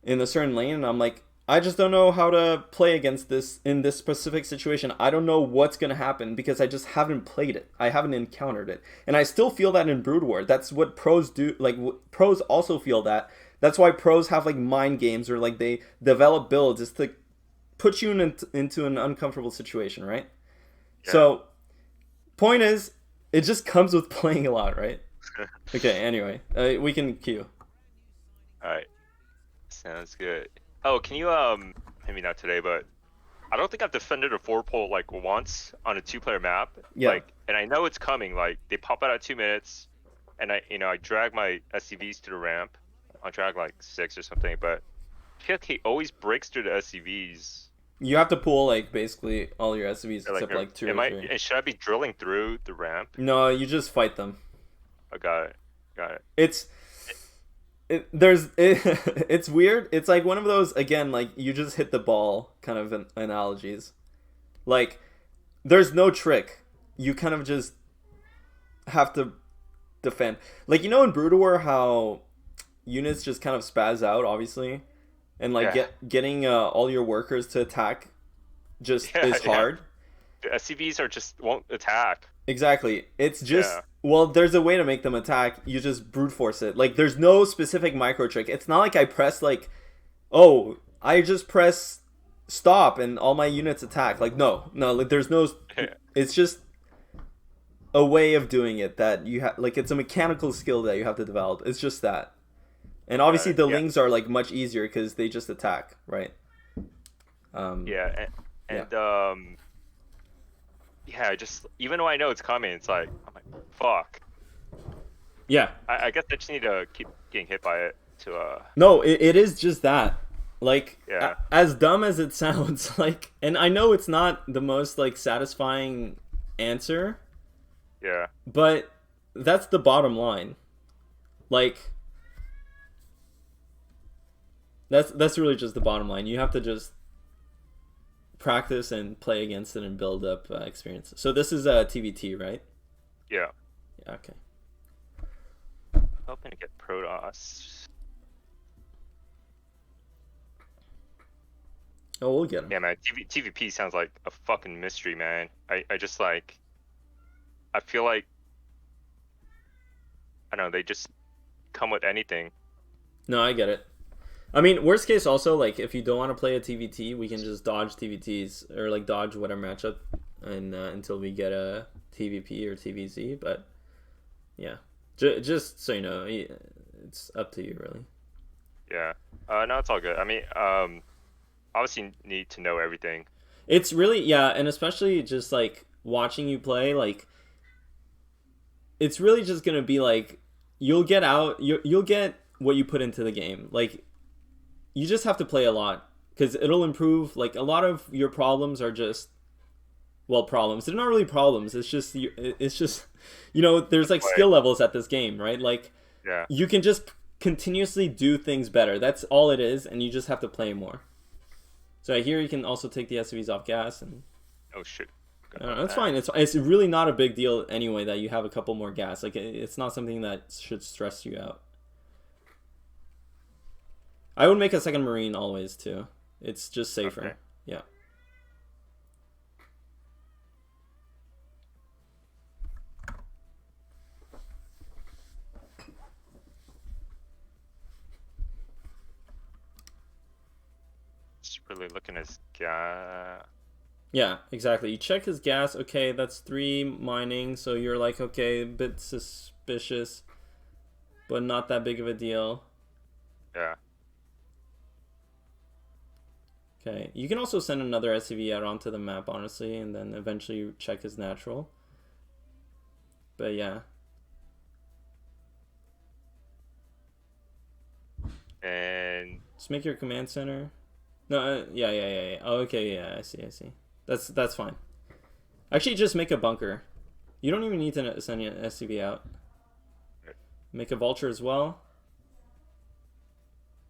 in a certain lane and I'm like, I just don't know how to play against this in this specific situation. I don't know what's going to happen because I just haven't played it. I haven't encountered it. And I still feel that in Brood War. That's what pros do. Like pros also feel that. That's why pros have like mind games or like they develop builds is to put you into an uncomfortable situation, right? yeah. So, point is, it just comes with playing a lot, right? Okay, anyway, we can queue. All right, sounds good. Oh, can you maybe not today, but I don't think I've defended a four pole like once on a two-player map. Yeah. Like, and I know it's coming. Like, they pop out at 2 minutes, and I drag my SCVs to the ramp. I'll drag like 6 or something, but I feel like he always breaks through the SCVs. You have to pull like basically all your SCVs Or, like, except like two or am I? three. Should I be drilling through the ramp? No, you just fight them. I got it. Got it. It's it's weird. It's like one of those again like you just hit the ball kind of analogies. Like there's no trick. You kind of just have to defend. Like in Brood War how units just kind of spaz out obviously and like Yeah. getting all your workers to attack just Yeah. is Yeah. hard. The SCVs are just won't attack. Exactly. It's just Yeah. well, there's a way to make them attack. You just brute force it. Like there's no specific micro trick. It's not like I press like, oh, I just press stop and all my units attack. Like no, no. Like there's no. Yeah. It's just a way of doing it that you have. Like it's a mechanical skill that you have to develop. It's just that. And Got obviously it. the Yeah. lings are like much easier because they just attack, right? Yeah. Yeah. And yeah, just even though I know it's coming, it's like I'm like, fuck. Yeah. I guess I just need to keep getting hit by it to No, it is just that. Like yeah, as dumb as it sounds, like and I know it's not the most like satisfying answer, yeah, but that's the bottom line. Like that's really just the bottom line. You have to just practice and play against it and build up experience. So this is a TVT, right? yeah. Yeah, okay. Hoping to get Protoss. Oh, we'll get them. Yeah, man. TVP sounds like a fucking mystery, man. I just like. I feel like. I don't know. They just come with anything. No, I get it. I mean, worst case also, like, if you don't want to play a TVT, we can just dodge TVTs or like dodge whatever matchup, and until we get a TVP or TVZ. But yeah, just so you know, it's up to you really. Yeah. No, it's all good. I mean, obviously need to know everything. It's really, yeah, and especially just like watching you play, like it's really just gonna be like you'll get out, you'll get what you put into the game. Like you just have to play a lot because it'll improve. Like a lot of your problems are just, well, problems. They're not really problems. It's just you know, there's like skill levels at this game, right? Like Yeah. you can just continuously do things better. That's all it is, and you just have to play more. So here you can also take the SUVs off gas, and Oh shit. that's fine. It's really not a big deal anyway that you have a couple more gas. Like it's not something that should stress you out. I would make a second Marine always too. It's just safer. Okay. Yeah. Just really looking at his gas. Yeah, exactly. You check his gas. Okay, that's 3 mining. So you're like, okay, a bit suspicious, but not that big of a deal. Yeah. Okay, you can also send another SUV out onto the map, honestly, and then eventually check his natural. But yeah. And Just make your command center. No, yeah. Oh, okay, yeah, I see. That's fine. Actually, just make a bunker. You don't even need to send an SUV out. Make a vulture as well.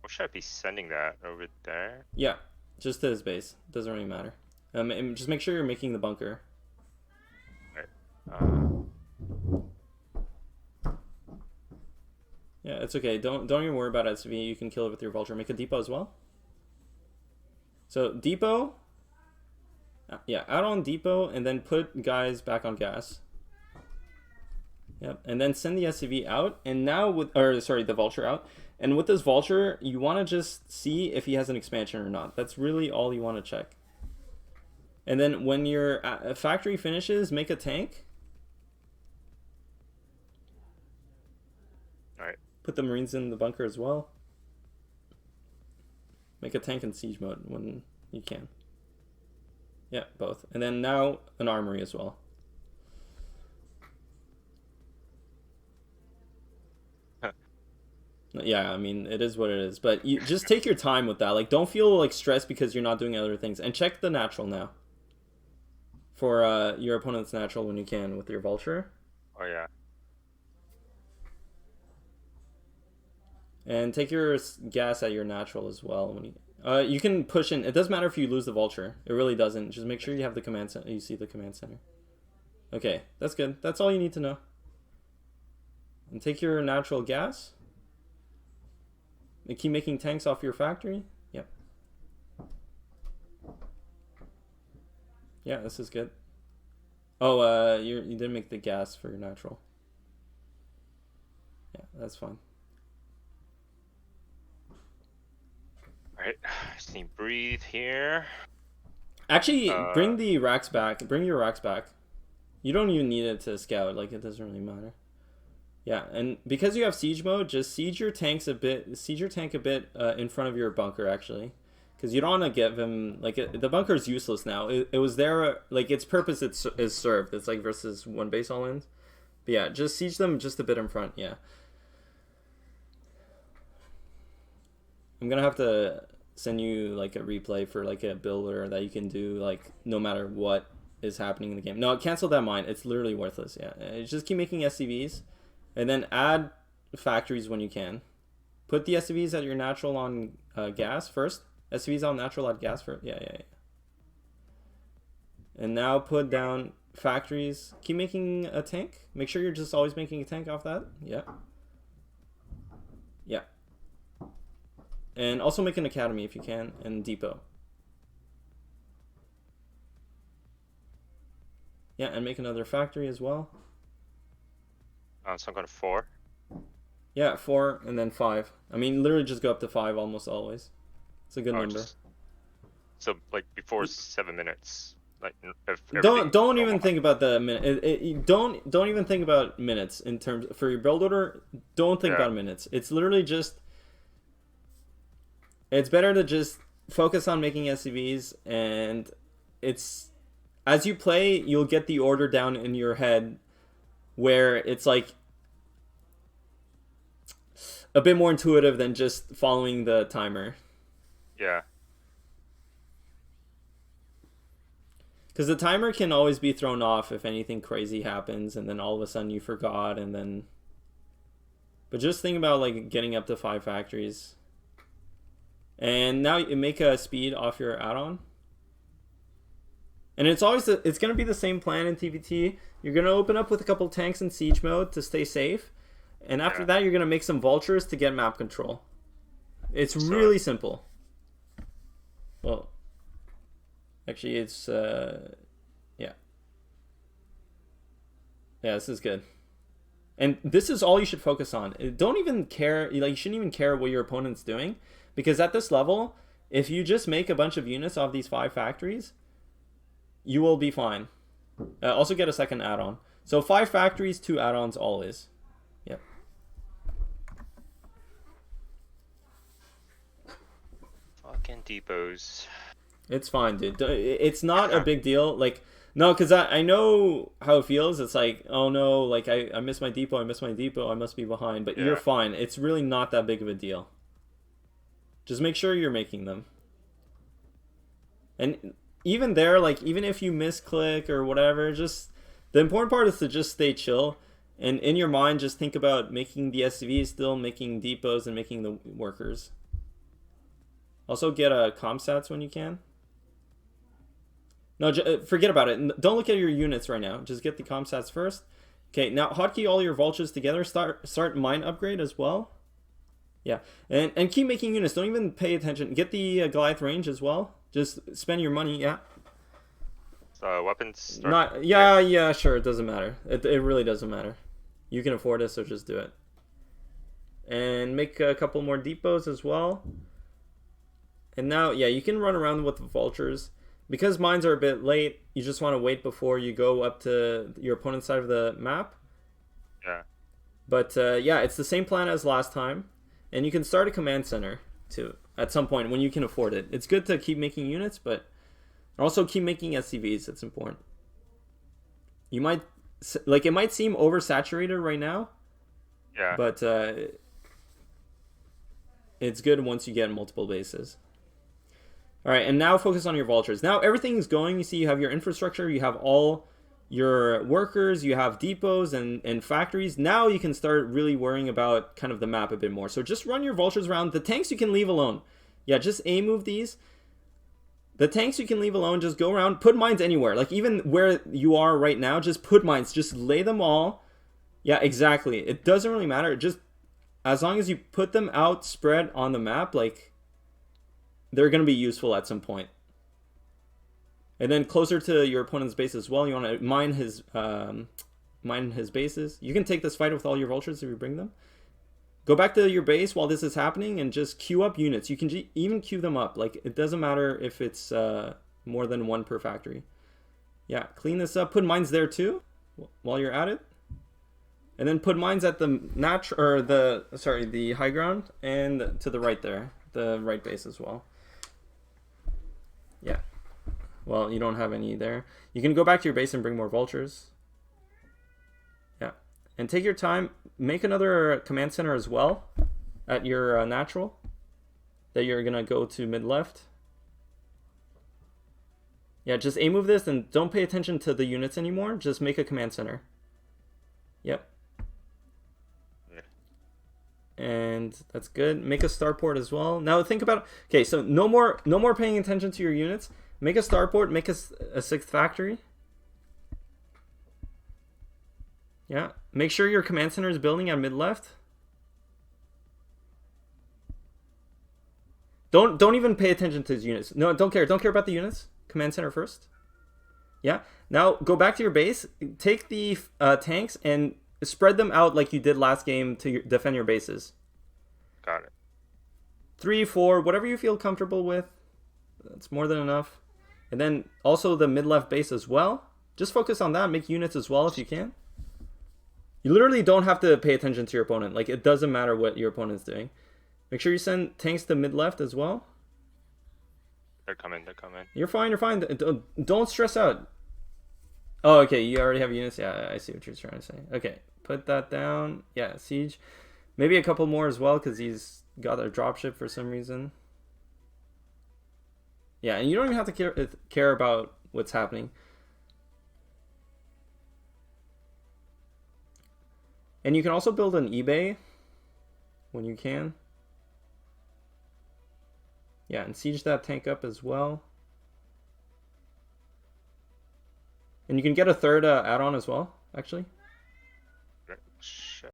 or should I be sending that over there? Yeah, just to his base. Doesn't really matter. And just make sure you're making the bunker. Alright. Yeah, it's okay. Don't even worry about SUV. You can kill it with your vulture. Make a depot as well. So depot. Yeah, out on depot and then put guys back on gas. Yep, and then send the SUV out. And now the vulture out. And with this vulture, you want to just see if he has an expansion or not. That's really all you want to check. And then when your factory finishes, make a tank. Alright. Put the Marines in the bunker as well. Make a tank in siege mode when you can. Yeah, both. And then now an armory as well. Yeah, I mean, it is what it is. But you just take your time with that. Like, don't feel like stressed because you're not doing other things. And check the natural now. For your opponent's natural when you can with your vulture. Oh yeah. And take your gas at your natural as well. When you can push in. It doesn't matter if you lose the vulture. It really doesn't. Just make sure you have the command center. You see the command center. Okay, that's good. That's all you need to know. And take your natural gas. And keep making tanks off your factory. Yep. Yeah, this is good. Oh, you didn't make the gas for your natural. Yeah, that's fine. Alright, just need to breathe here. Actually, bring the racks back. Bring your racks back. You don't even need it to scout. Like, it doesn't really matter. Yeah, and because you have siege mode, just siege your tanks a bit. Siege your tank a bit in front of your bunker, actually. Because you don't want to give him... Like, the bunker is useless now. It was there... Like, its purpose is served. It's like versus one base all in. But yeah, just siege them just a bit in front. Yeah. I'm gonna have to send you like a replay for like a builder that you can do like no matter what is happening in the game. No, cancel that mine. It's literally worthless. Yeah, just keep making SCVs, and then add factories when you can. Put the SCVs at your natural on gas first. SCVs on natural at gas first. Yeah. And now put down factories. Keep making a tank. Make sure you're just always making a tank off that. Yeah. And also make an academy if you can, and depot. Yeah, and make another factory as well. So I'm going to 4. Yeah, 4 and then 5. I mean, literally just go up to 5 almost always. It's a good number. So like before 7 minutes. Like don't even think about the minute. Don't even think about minutes in terms for your build order. Don't think about minutes. It's literally just. It's better to just focus on making SCVs, and it's as you play, you'll get the order down in your head, where it's like a bit more intuitive than just following the timer. Yeah. Because the timer can always be thrown off if anything crazy happens, and then all of a sudden you forgot, and then. But just think about like getting up to 5 factories. And now you make a speed off your add-on. And it's going to be the same plan in TVT. You're going to open up with a couple tanks in siege mode to stay safe. And after that, you're going to make some vultures to get map control. It's really simple. Well, actually, it's, yeah. Yeah, this is good. And this is all you should focus on. Don't even care, like, you shouldn't even care what your opponent's doing. Because at this level, if you just make a bunch of units off these 5 factories, you will be fine. Also get a second add-on. So 5 factories, 2 add-ons always. Yep. Fucking depots. It's fine, dude. It's not a big deal. Like, no, because I know how it feels. It's like, oh no, like I missed my depot, I must be behind. But you're fine. It's really not that big of a deal. Just make sure you're making them. And even there, like, even if you misclick or whatever, just the important part is to just stay chill. And in your mind, just think about making the SCVs, still making depots, and making the workers. Also get a comstats when you can. No, forget about it. Don't look at your units right now. Just get the comstats first. Okay, now hotkey all your vultures together. Start mine upgrade as well. Yeah, and keep making units. Don't even pay attention. Get the Goliath range as well. Just spend your money. Yeah. So weapons. Yeah. Sure. It doesn't matter. It really doesn't matter. You can afford it, so just do it. And make a couple more depots as well. And now, yeah, you can run around with the vultures. Because mines are a bit late, you just want to wait before you go up to your opponent's side of the map. Yeah. But yeah, it's the same plan as last time. And you can start a command center too at some point when you can afford it. It's good to keep making units, but also keep making SCVs. It's important. You might, like, it might seem oversaturated right now. Yeah. But it's good once you get multiple bases. All right, and now focus on your vultures. Now everything's going. You see, you have your infrastructure, you have all your workers, you have depots and factories. Now you can start really worrying about kind of the map a bit more. So just run your vultures around. The tanks you can leave alone. Yeah, just A move these. The tanks you can leave alone. Just go around. Put mines anywhere. Like even where you are right now, just put mines. Just lay them all. Yeah, exactly. It doesn't really matter. Just as long as you put them out spread on the map, like they're going to be useful at some point. And then closer to your opponent's base as well, you want to mine his bases. You can take this fight with all your vultures if you bring them. Go back to your base while this is happening and just queue up units. You can even queue them up. Like, it doesn't matter if it's more than 1 per factory. Yeah, clean this up. Put mines there too while you're at it. And then put mines at the the high ground and to the right there, the right base as well. Yeah. Well, you don't have any there. You can go back to your base and bring more vultures. Yeah. And take your time. Make another command center as well at your natural that you're going to go to mid-left. Yeah, just A move this and don't pay attention to the units anymore. Just make a command center. Yep. And that's good. Make a starport as well. Now think about, okay, so no more paying attention to your units. Make a starport, make a 6th factory. Yeah. Make sure your command center is building at mid-left. Don't even pay attention to his units. No, don't care. Don't care about the units. Command center first. Yeah. Now go back to your base. Take the tanks and spread them out like you did last game to defend your bases. Got it. 3, 4, whatever you feel comfortable with. That's more than enough. And then also the mid-left base as well. Just focus on that. Make units as well if you can. You literally don't have to pay attention to your opponent. Like, it doesn't matter what your opponent's doing. Make sure you send tanks to mid-left as well. They're coming. They're coming. You're fine. You're fine. Don't stress out. Oh, okay. You already have units. Yeah, I see what you're trying to say. Okay. Put that down. Yeah, siege. Maybe a couple more as well because he's got a dropship for some reason. Yeah, and you don't even have to care about what's happening. And you can also build an eBay when you can. Yeah, and siege that tank up as well. And you can get a third add-on as well, actually. Shit.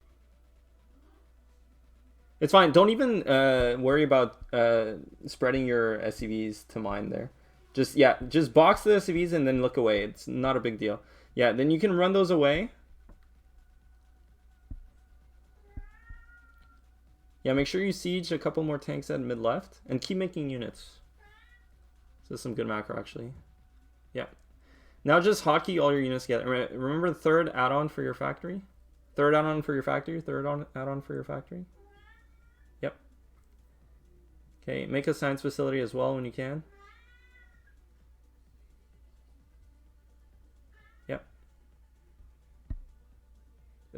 It's fine. Don't even worry about spreading your SCVs to mine there. Just box the SCVs and then look away. It's not a big deal. Yeah, then you can run those away. Yeah, make sure you siege a couple more tanks at mid-left. And keep making units. This is some good macro, actually. Yeah. Now just hotkey all your units together. Remember the third add-on for your factory? Third add-on for your factory. Third add-on for your factory. Yep. Okay, make a science facility as well when you can. Yep.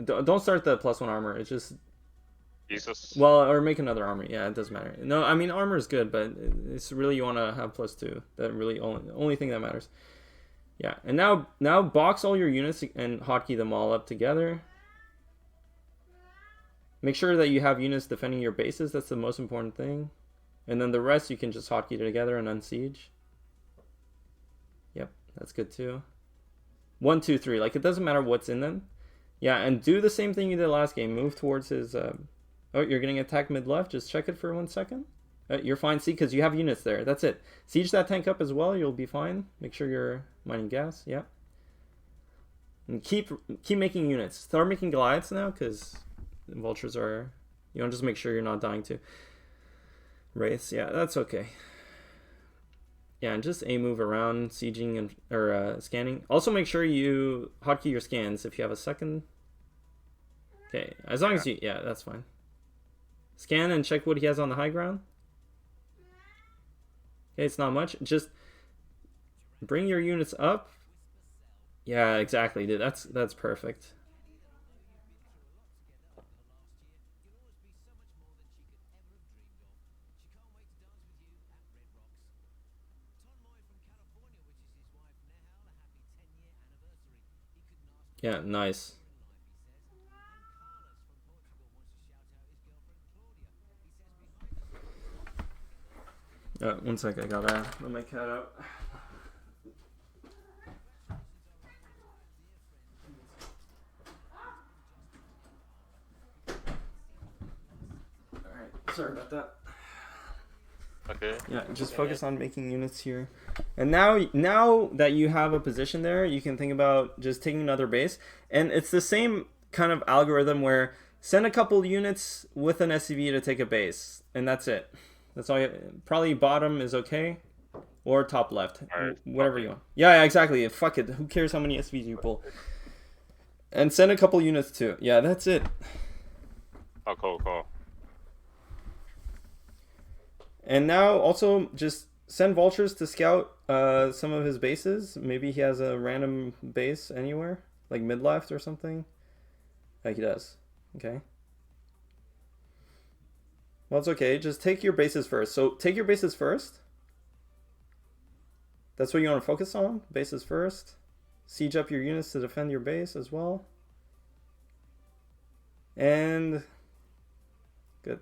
Don't start the +1 armor. It's just... Jesus. Well, or make another armor. Yeah, it doesn't matter. No, I mean, armor is good, but it's really you want to have +2. That really only thing that matters. Yeah, and now box all your units and hotkey them all up together. Make sure that you have units defending your bases. That's the most important thing. And then the rest you can just hotkey together and unsiege. Yep, that's good too. 1, 2, 3. Like, it doesn't matter what's in them. Yeah, and do the same thing you did last game. Move towards his... Oh, you're getting attacked mid-left. Just check it for 1 second. You're fine. See, because you have units there. That's it. Siege that tank up as well. You'll be fine. Make sure you're mining gas. Yeah. And keep making units. Start making Goliaths now, because vultures are... You know, just make sure you're not dying to wraiths. Yeah, that's okay. Yeah, and just move around, sieging and or scanning. Also, make sure you hotkey your scans if you have a second. Okay, as long as you... Yeah, that's fine. Scan and check what he has on the high ground. Okay, it's not much. Just bring your units up. Yeah, exactly, dude. That's perfect. Yeah, nice. 1 sec, I gotta let my cat out. Alright, sorry about that. Okay. Yeah, just focus on making units here. And now that you have a position there, you can think about just taking another base. And it's the same kind of algorithm where send a couple units with an SCV to take a base. And that's it. That's all probably bottom is okay. Or top left. Right. Whatever you want. Yeah, exactly. Fuck it. Who cares how many SCVs you pull? And send a couple units too. Yeah, that's it. Oh, cool. And now also just send vultures to scout some of his bases. Maybe he has a random base anywhere. Like mid-left or something. Like he does. Okay. Well, it's okay. Just take your bases first. So take your bases first. That's what you want to focus on. Bases first. Siege up your units to defend your base as well. And good.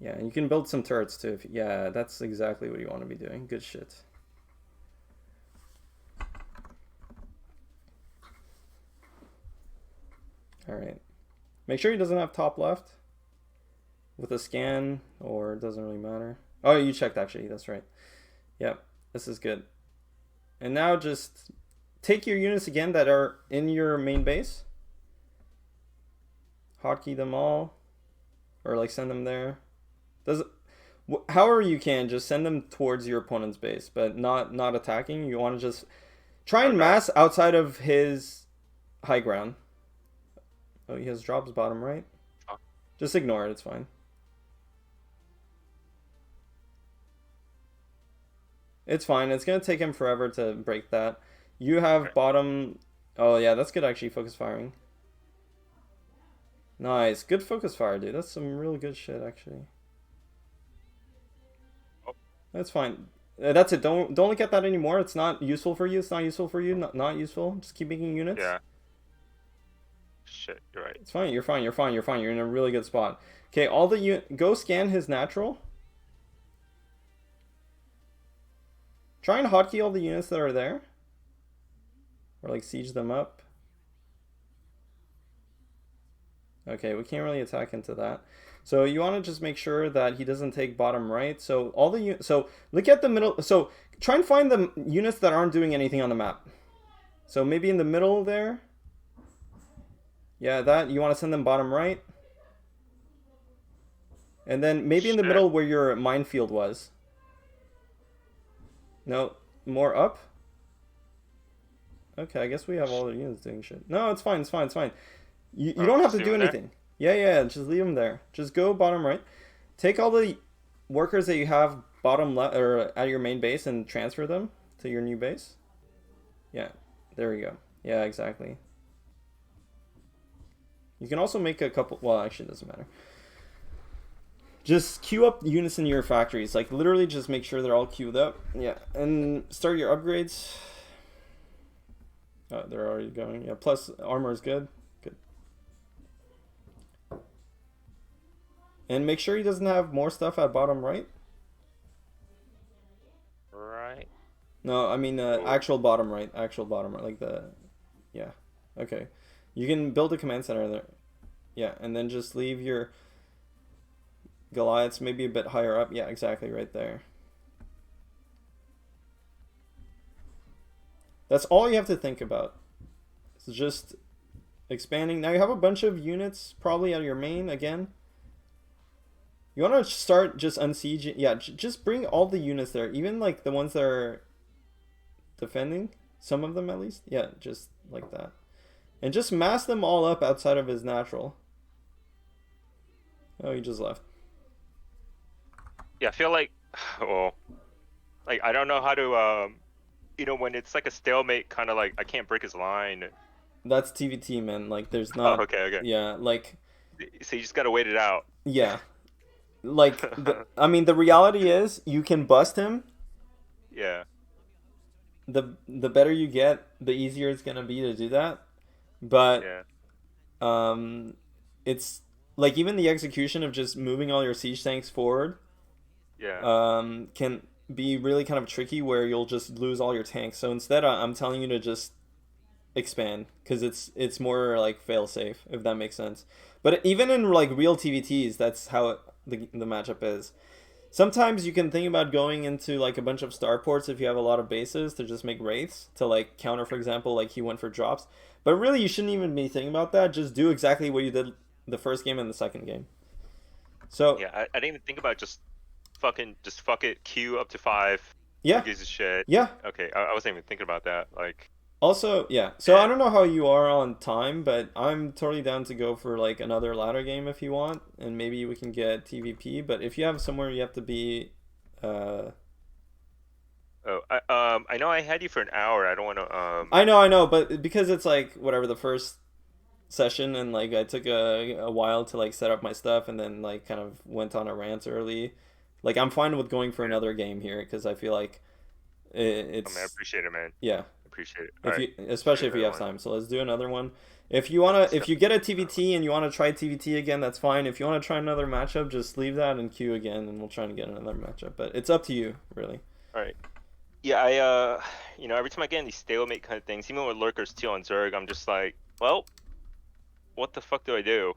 Yeah, and you can build some turrets too. Yeah, that's exactly what you want to be doing. Good shit. Alright. Make sure he doesn't have top left. With a scan, or it doesn't really matter. Oh, you checked actually. That's right. Yep, this is good. And now just take your units again that are in your main base. Hotkey them all. Or like send them there. Does however you can, just send them towards your opponent's base, but not attacking. You want to just try and mass outside of his high ground. Oh, he has drops bottom right. Just ignore it, it's fine. It's fine. It's gonna take him forever to break that. You have bottom. Oh yeah, that's good actually. Focus firing. Nice, good focus fire, dude. That's some really good shit actually. That's fine. That's it. Don't look at that anymore. It's not useful for you. It's not useful for you. Not useful. Just keep making units. Yeah. Shit, you're right. It's fine. You're fine. You're fine. You're fine. You're in a really good spot. Okay, all the go scan his natural. Try and hotkey all the units that are there. Or like siege them up. Okay, we can't really attack into that. So you want to just make sure that he doesn't take bottom right. So all the so look at the middle. So try and find the units that aren't doing anything on the map. So maybe in the middle there. Yeah, that you want to send them bottom right. And then maybe in the middle where your minefield was. No, more up. Okay, I guess we have all the units doing shit. No, it's fine. It's fine. It's fine. You don't have to do anything. Yeah, just leave them there. Just go bottom right. Take all the workers that you have bottom left or at your main base and transfer them to your new base. Yeah, there we go. Yeah, exactly. You can also make a couple. Well, actually, it doesn't matter. Just queue up units in your factories. Like literally, just make sure they're all queued up. Yeah, and start your upgrades. Oh, they're already going. Yeah, plus armor is good. And make sure he doesn't have more stuff at bottom right. Right. No, I mean actual bottom right. Actual bottom right. Like the... Yeah. Okay. You can build a command center there. Yeah, and then just leave your Goliaths maybe a bit higher up. Yeah, exactly. Right there. That's all you have to think about. It's just expanding. Now you have a bunch of units probably at your main again. You want to start just unsieging. Yeah, just bring all the units there. Even like the ones that are defending. Some of them at least. Yeah, just like that. And just mass them all up outside of his natural. Oh, he just left. Yeah, I feel like... Well, like, I don't know how to... You know, when it's like a stalemate, kind of like, I can't break his line. That's TVT, man. Like, there's not... Oh, okay. Yeah, like... So you just gotta wait it out. Yeah. Like, I mean, the reality is, you can bust him. Yeah. The better you get, the easier it's gonna be to do that. But, yeah. It's, like, even the execution of just moving all your siege tanks forward, can be really kind of tricky where you'll just lose all your tanks. So instead, I'm telling you to just expand, because it's more, like, fail-safe, if that makes sense. But even in, like, real TVTs, that's how the matchup is. Sometimes you can think about going into like a bunch of starports if you have a lot of bases to just make wraiths to like counter, for example, like he went for drops. But really, you shouldn't even be thinking about that. Just do exactly what you did the first game and the second game. So yeah, I didn't even think about just fuck it, queue up to 5. Yeah. Gives a shit. Yeah. Okay, I wasn't even thinking about that. Like. Also, yeah. So I don't know how you are on time, but I'm totally down to go for like another ladder game if you want, and maybe we can get TVP. But if you have somewhere you have to be, Oh, I know I had you for an hour. I don't want to. I know, but because it's like whatever the first session, and like I took a while to like set up my stuff, and then like kind of went on a rant early. Like I'm fine with going for another game here because I feel like it's. I mean, I appreciate it, man. Yeah. Appreciate it. Especially if you have time. So let's do another one. If you get a TVT and you want to try TVT again, that's fine. If you want to try another matchup, just leave that and queue again, and we'll try and get another matchup. But it's up to you, really. All right. Yeah, I you know, every time I get in these stalemate kind of things, even with lurkers too on Zerg, I'm just like, well, what the fuck do I do?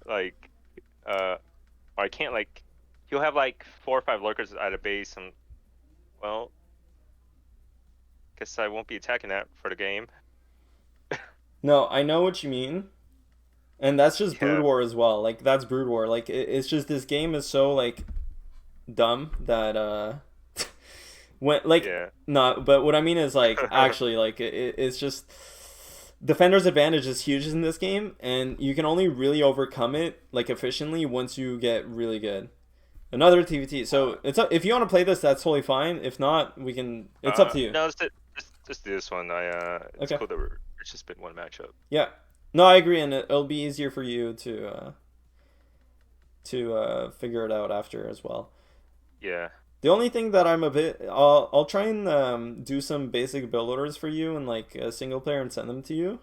Like, or I can't like, he'll have like 4 or 5 lurkers at a base, and well. Guess I won't be attacking that for the game. No, I know what you mean. And that's just Brood Yeah, War as well. Like that's Brood War. Like it's just this game is so like dumb that when like yeah. not. But what I mean is like actually like it's just defender's advantage is huge in this game, and you can only really overcome it like efficiently once you get really good. Another TVT. So it's up, if you want to play this, that's totally fine. If not, we can. It's up to you. No, let's do this one. It's Okay. cool that it's just been one matchup. Yeah. No, I agree, and it'll be easier for you to figure it out after as well. Yeah. The only thing that I'm a bit, I'll try and do some basic build orders for you in like a single player and send them to you.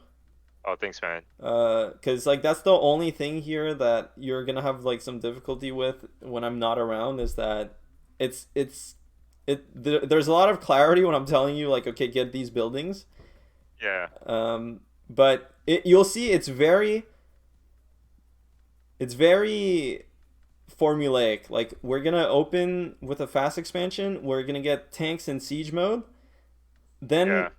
Oh, thanks, man. Cause like that's the only thing here that you're gonna have like some difficulty with when I'm not around is that there's a lot of clarity when I'm telling you like okay get these buildings. Yeah. But you'll see it's very formulaic. Like we're gonna open with a fast expansion. We're gonna get tanks in siege mode. Then Yeah.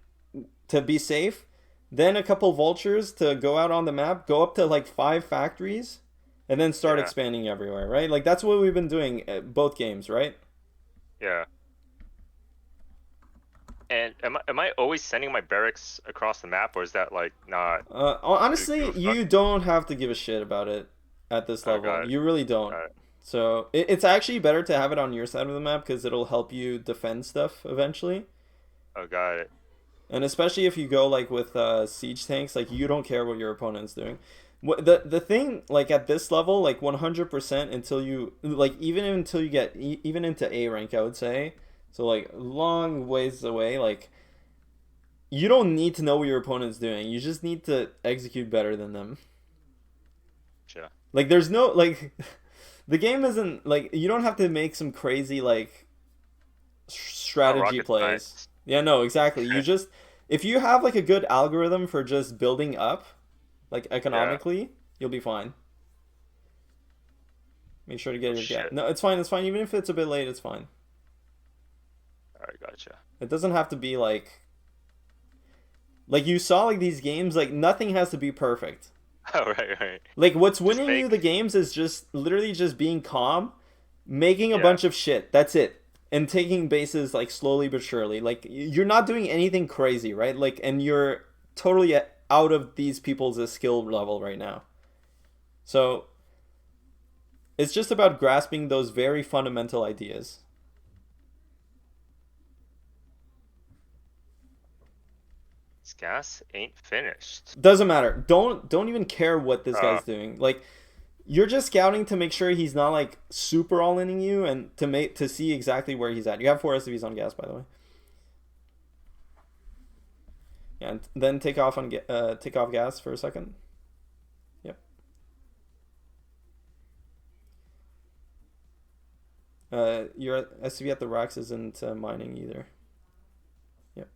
to be safe, then a couple vultures to go out on the map. Go up to like 5 factories, and then start Yeah. expanding everywhere. Right? Like that's what we've been doing at both games. Right? Yeah. And am I always sending my barracks across the map, or is that like not? Honestly, Give a fuck? you don't have to give a shit about it at this Oh, level. got it. You really don't. Got it. So it's actually better to have it on your side of the map because it'll help you defend stuff eventually. Oh, got it. And especially if you go like with siege tanks, like you don't care what your opponent's doing. What the thing like at this level, like 100% until you like even until you get even into A rank, I would say. So like long ways away, like you don't need to know what your opponent's doing. You just need to execute better than them. Sure. Like there's no like the game isn't like you don't have to make some crazy like Not strategy rocket plays. science. Yeah, no, exactly. You just if you have like a good algorithm for just building up like Yeah. economically, you'll be fine. Make sure to Oh get your gap. shit. No, it's fine. It's fine. Even if it's a bit late, it's fine. All right, gotcha. It doesn't have to be like you saw like these games like nothing has to be perfect. Oh, right, right. Like what's Just winning you the make. games is just literally just being calm, making a Yeah. bunch of shit. That's it. And taking bases like slowly but surely. Like you're not doing anything crazy, right? Like and you're totally out of these people's skill level right now. So it's just about grasping those very fundamental ideas. This gas ain't finished. Doesn't matter. Don't even care what this Uh, guy's doing. Like you're just scouting to make sure he's not like super all inning you and to see exactly where he's at. You have 4 SCVs on gas by the way. Yeah, and then take off gas for a second. Yep. Your SCV at the racks isn't mining either. Yep.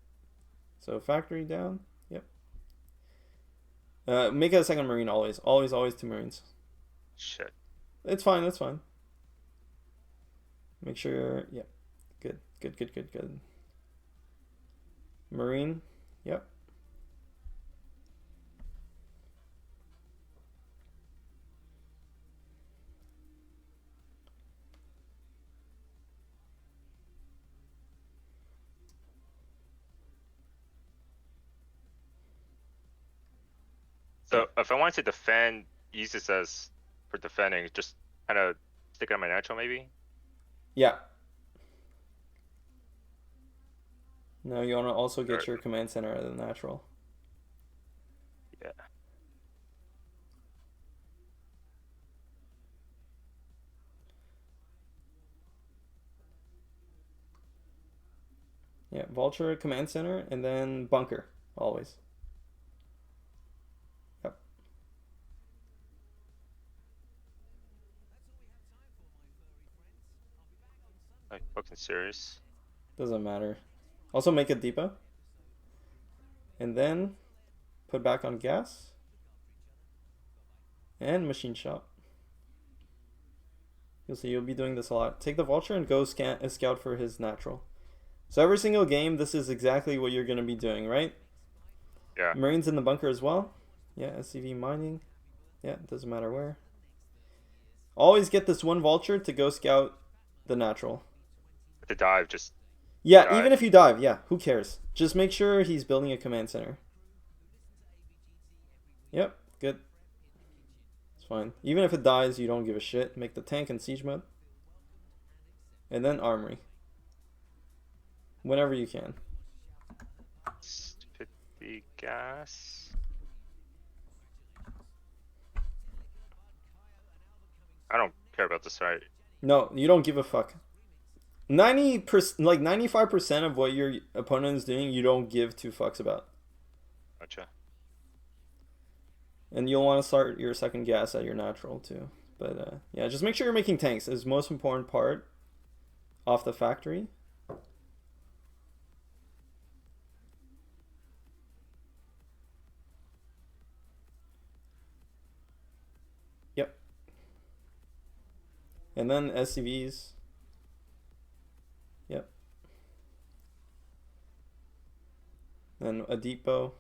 So factory down. Yep. Make it a second marine always. Always, always 2 marines. shit. It's fine. That's fine. Make sure. Yep. Good. Good. Good. Good. Good. Marine. Yep. Yeah. So if I wanted to defend, use this as for defending, just kind of stick it on my natural, maybe. Yeah. Now you want to also Or, get your command center out of the natural. yeah. Yeah, vulture, command center, and then bunker always. Yep. Like fucking serious. Doesn't matter. Also make a depot, and then put back on gas and machine shop. You'll see you'll be doing this a lot. Take the vulture and go scout for his natural. So every single game, this is exactly what you're going to be doing, right? Yeah. Marines in the bunker as well. Yeah, SCV mining. Yeah, doesn't matter where. Always get this one vulture to go scout the natural. The dive just. Yeah, Dive. even if you dive, yeah, who cares? Just make sure he's building a command center. Yep, good. It's fine. Even if it dies, you don't give a shit. Make the tank in siege mode. And then armory. Whenever you can. 50 gas. I don't care about this, right? No, you don't give a fuck. 90%, like 95% of what your opponent is doing, you don't give two fucks about. Gotcha. And you'll want to start your second gas at your natural too. But yeah, just make sure you're making tanks. Is the most important part off the factory. Yep. And then SCVs. Yep. Then a depot.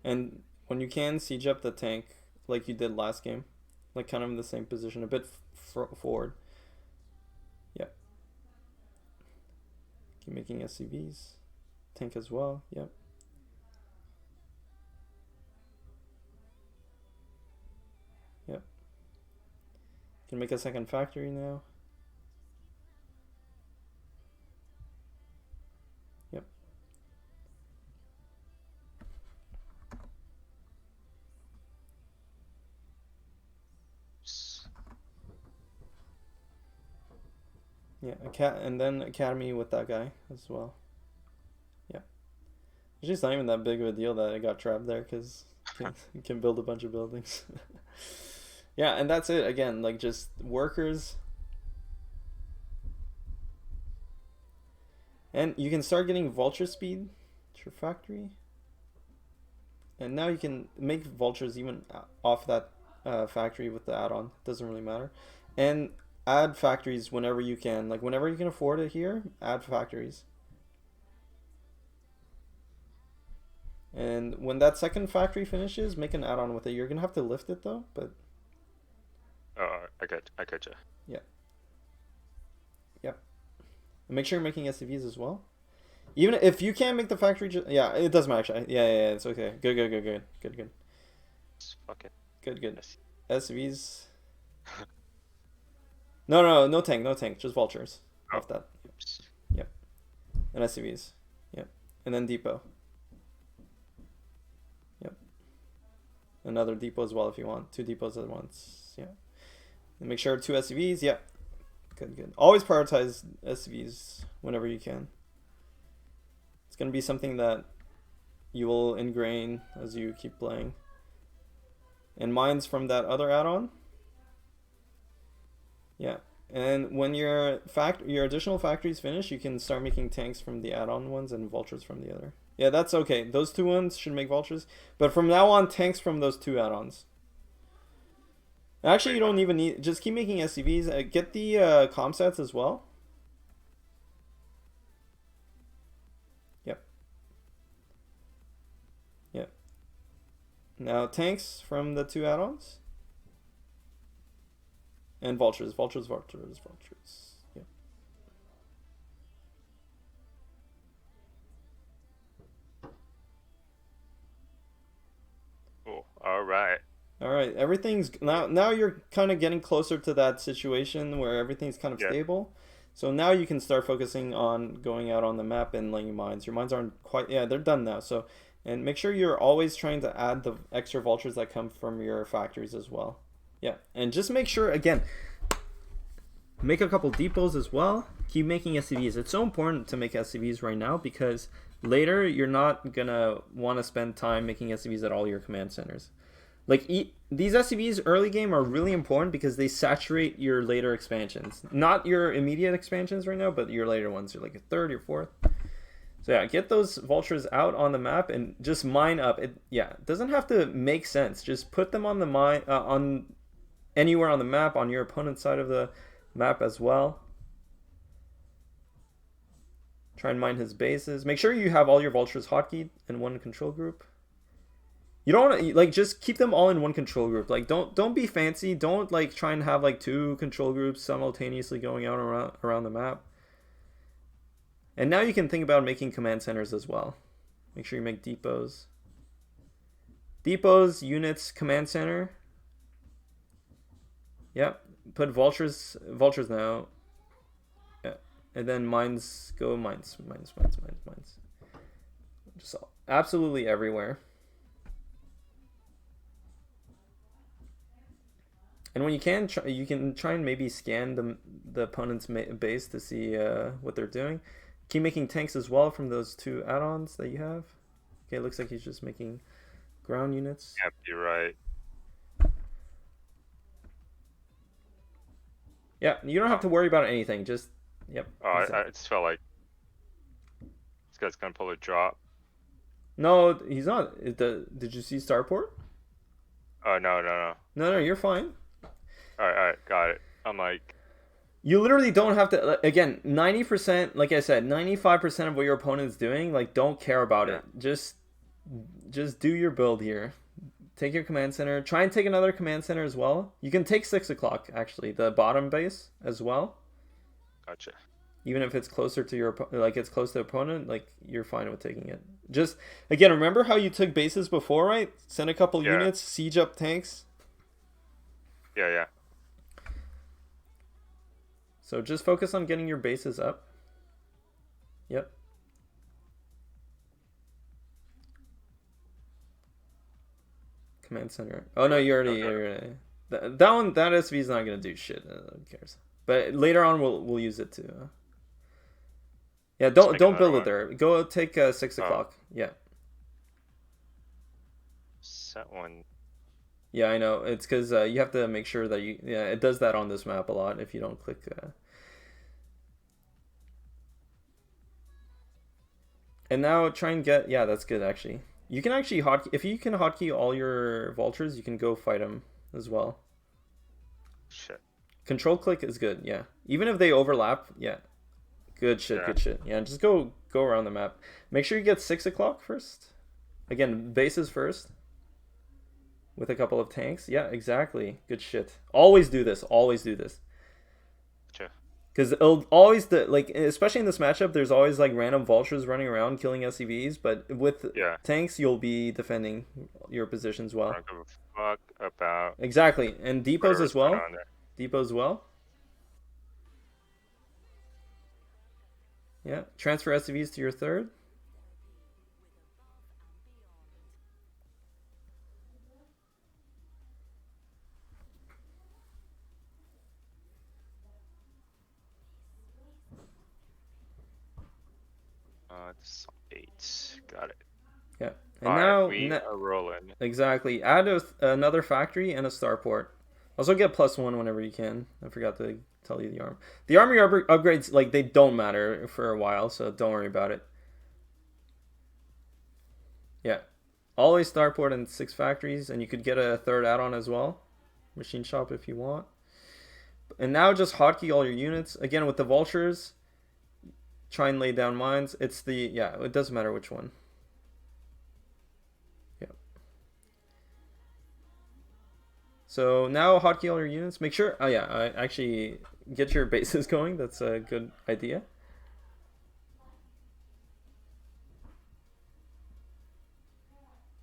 And when you can, siege up the tank like you did last game. Like kind of in the same position, a bit forward. Yep. Keep making SCVs. Tank as well, yep. Yep. Can make a second factory now. Yep. Yeah, and then academy with that guy as well. Yeah. It's just not even that big of a deal that I got trapped there because you can build a bunch of buildings. Yeah, and that's it. Again, like just workers. And you can start getting vulture speed to your factory. And now you can make vultures even off that factory with the add-on. Doesn't really matter. And add factories whenever you can. Like whenever you can afford it here, add factories. And when that second factory finishes, make an add-on with it. You're gonna have to lift it though, but I got you. Yeah. Yep. And make sure you're making SCVs as well. Even if you can't make the factory, yeah, it doesn't matter actually. Yeah, it's okay. Good. Fuck it. Good. SCVs. No tank, just vultures. Off that. Yep. And SCVs. Yep. And then depot. Yep. Another depot as well if you want. 2 depots at once. Yeah. And make sure 2 SCVs. Yep. Good. Always prioritize SCVs whenever you can. It's going to be something that you will ingrain as you keep playing. And mines from that other add-on. Yeah. And when your additional factories finish, you can start making tanks from the add-on ones and vultures from the other. Yeah, that's okay. Those 2 ones should make vultures. But from now on, tanks from those 2 add-ons. Actually, you don't even need... Just keep making SCVs. Get the comm sets as well. Yep. Now, tanks from the 2 add-ons. And vultures. Yep. Cool. Alright. Everything's now you're kind of getting closer to that situation where everything's kind of stable. So now you can start focusing on going out on the map and laying mines. Your mines aren't quite, yeah, they're done now. So, and make sure you're always trying to add the extra vultures that come from your factories as well. Yeah, and just make sure, again, make a couple depots as well. Keep making SCVs. It's so important to make SCVs right now because later you're not gonna want to spend time making SCVs at all your command centers. Like these SCVs early game are really important because they saturate your later expansions. Not your immediate expansions right now, but your later ones. You're like a 3rd or 4th. So yeah, get those vultures out on the map and just mine up. It doesn't have to make sense. Just put them on the mine anywhere on the map, on your opponent's side of the map as well. Try and mine his bases. Make sure you have all your vultures hotkeyed in one control group. You don't want to, like, just keep them all in one control group. Like, don't be fancy. Don't, like, try and have, like, 2 control groups simultaneously going out around the map. And now you can think about making command centers as well. Make sure you make depots. Depots, units, command center. Yep. Put vultures now. Yeah. And then mines, go mines. Just absolutely everywhere. And when you can try and maybe scan the opponent's base to see what they're doing. Keep making tanks as well from those 2 add-ons that you have. Okay, it looks like he's just making ground units. Yep, you're right. Yeah, you don't have to worry about anything. Just, yep. Oh, exactly. I just felt like this guy's gonna pull a drop. No, he's not. Did you see Starport? Oh, no. No, you're fine. All right, got it. I'm like... You literally don't have to, again, 90%, like I said, 95% of what your opponent's doing, like, don't care about it. Just do your build here. Take your command center. Try and take another command center as well. You can take 6 o'clock, actually, the bottom base as well. Gotcha. Even if it's closer to your, like, it's close to opponent, like, you're fine with taking it. Just, again, remember how you took bases before, right? Send a couple units, siege up tanks. Yeah. So just focus on getting your bases up. Yep. Command center. Oh no, you already. That SV is not gonna do shit. Who cares? But later on, we'll use it too. Yeah, don't build it there. Go take 6 o'clock. Yeah. Set one. Yeah, I know. It's because you have to make sure that you... Yeah, it does that on this map a lot if you don't click... And now try and get... Yeah, that's good, actually. You can actually hotkey... If you can hotkey all your vultures, you can go fight them as well. Shit. Control click is good, yeah. Even if they overlap, yeah. Good shit, good shit. Yeah, just go around the map. Make sure you get 6 o'clock first. Again, bases first. With a couple of tanks. Yeah, exactly. Good shit. Always do this. Always do this. Sure. Because it'll always, like, especially in this matchup, there's always, like, random vultures running around killing SCVs. But with tanks, you'll be defending your positions well. I don't give a fuck about... Exactly. And depots as well. Depots as well. Yeah. Transfer SCVs to your third. It's 8. Got it. Yeah. And now we are rolling. Exactly. Add another factory and a starport. Also get +1 whenever you can. I forgot to tell you the arm. The army upgrades, like, they don't matter for a while, so don't worry about it. Yeah. Always starport and 6 factories, and you could get a third add-on as well. Machine shop if you want. And now just hotkey all your units. Again, with the vultures, try and lay down mines. It's the... Yeah, it doesn't matter which one. Yeah. So now hotkey all your units. Make sure... Oh yeah, actually get your bases going. That's a good idea.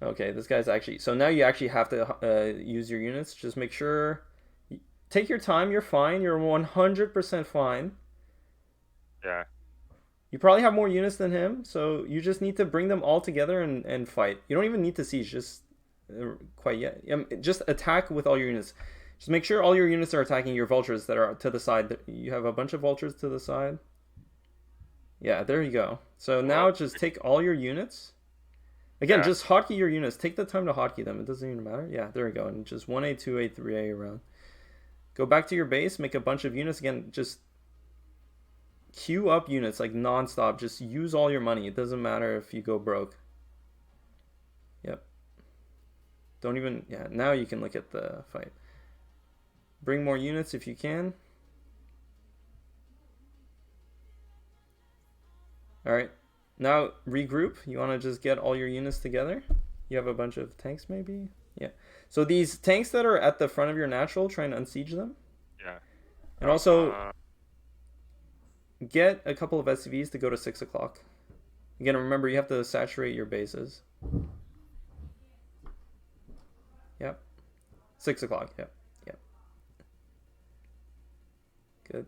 Okay, this guy's actually... So now you actually have to use your units. Just make sure... Take your time. You're fine. You're 100% fine. Yeah. You probably have more units than him, so you just need to bring them all together and fight. You don't even need to siege, just quite yet. Just attack with all your units. Just make sure all your units are attacking your vultures that are to the side. You have a bunch of vultures to the side. Yeah, there you go. So now just take all your units. Again, just hotkey your units. Take the time to hotkey them. It doesn't even matter. Yeah, there we go. And just 1A, 2A, 3A around. Go back to your base, make a bunch of units. Again, just queue up units like non-stop. Just use all your money. It doesn't matter if you go broke. Yep. Don't even... Yeah, now you can look at the fight. Bring more units if you can. Alright. Now regroup. You want to just get all your units together. You have a bunch of tanks maybe? Yeah. So these tanks that are at the front of your natural, try and unsiege them. Yeah. And also get a couple of SCVs to go to 6 o'clock. Again, remember you have to saturate your bases. Yep. 6 o'clock, yep. Yep. Good.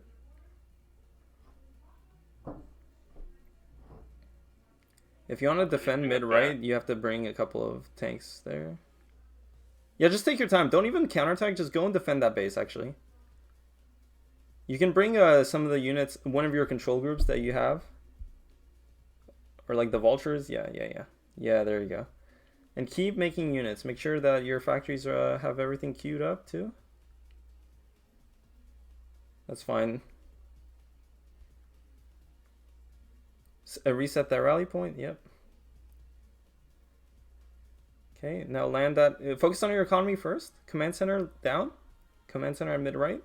If you want to defend mid-right, you have to bring a couple of tanks there. Yeah, just take your time. Don't even counterattack. Just go and defend that base, actually. You can bring some of the units, one of your control groups that you have. Or like the vultures. Yeah. Yeah, there you go. And keep making units. Make sure that your factories have everything queued up, too. That's fine. Reset that rally point. Yep. Okay, now land that. Focus on your economy first. Command center down. Command center at mid-right.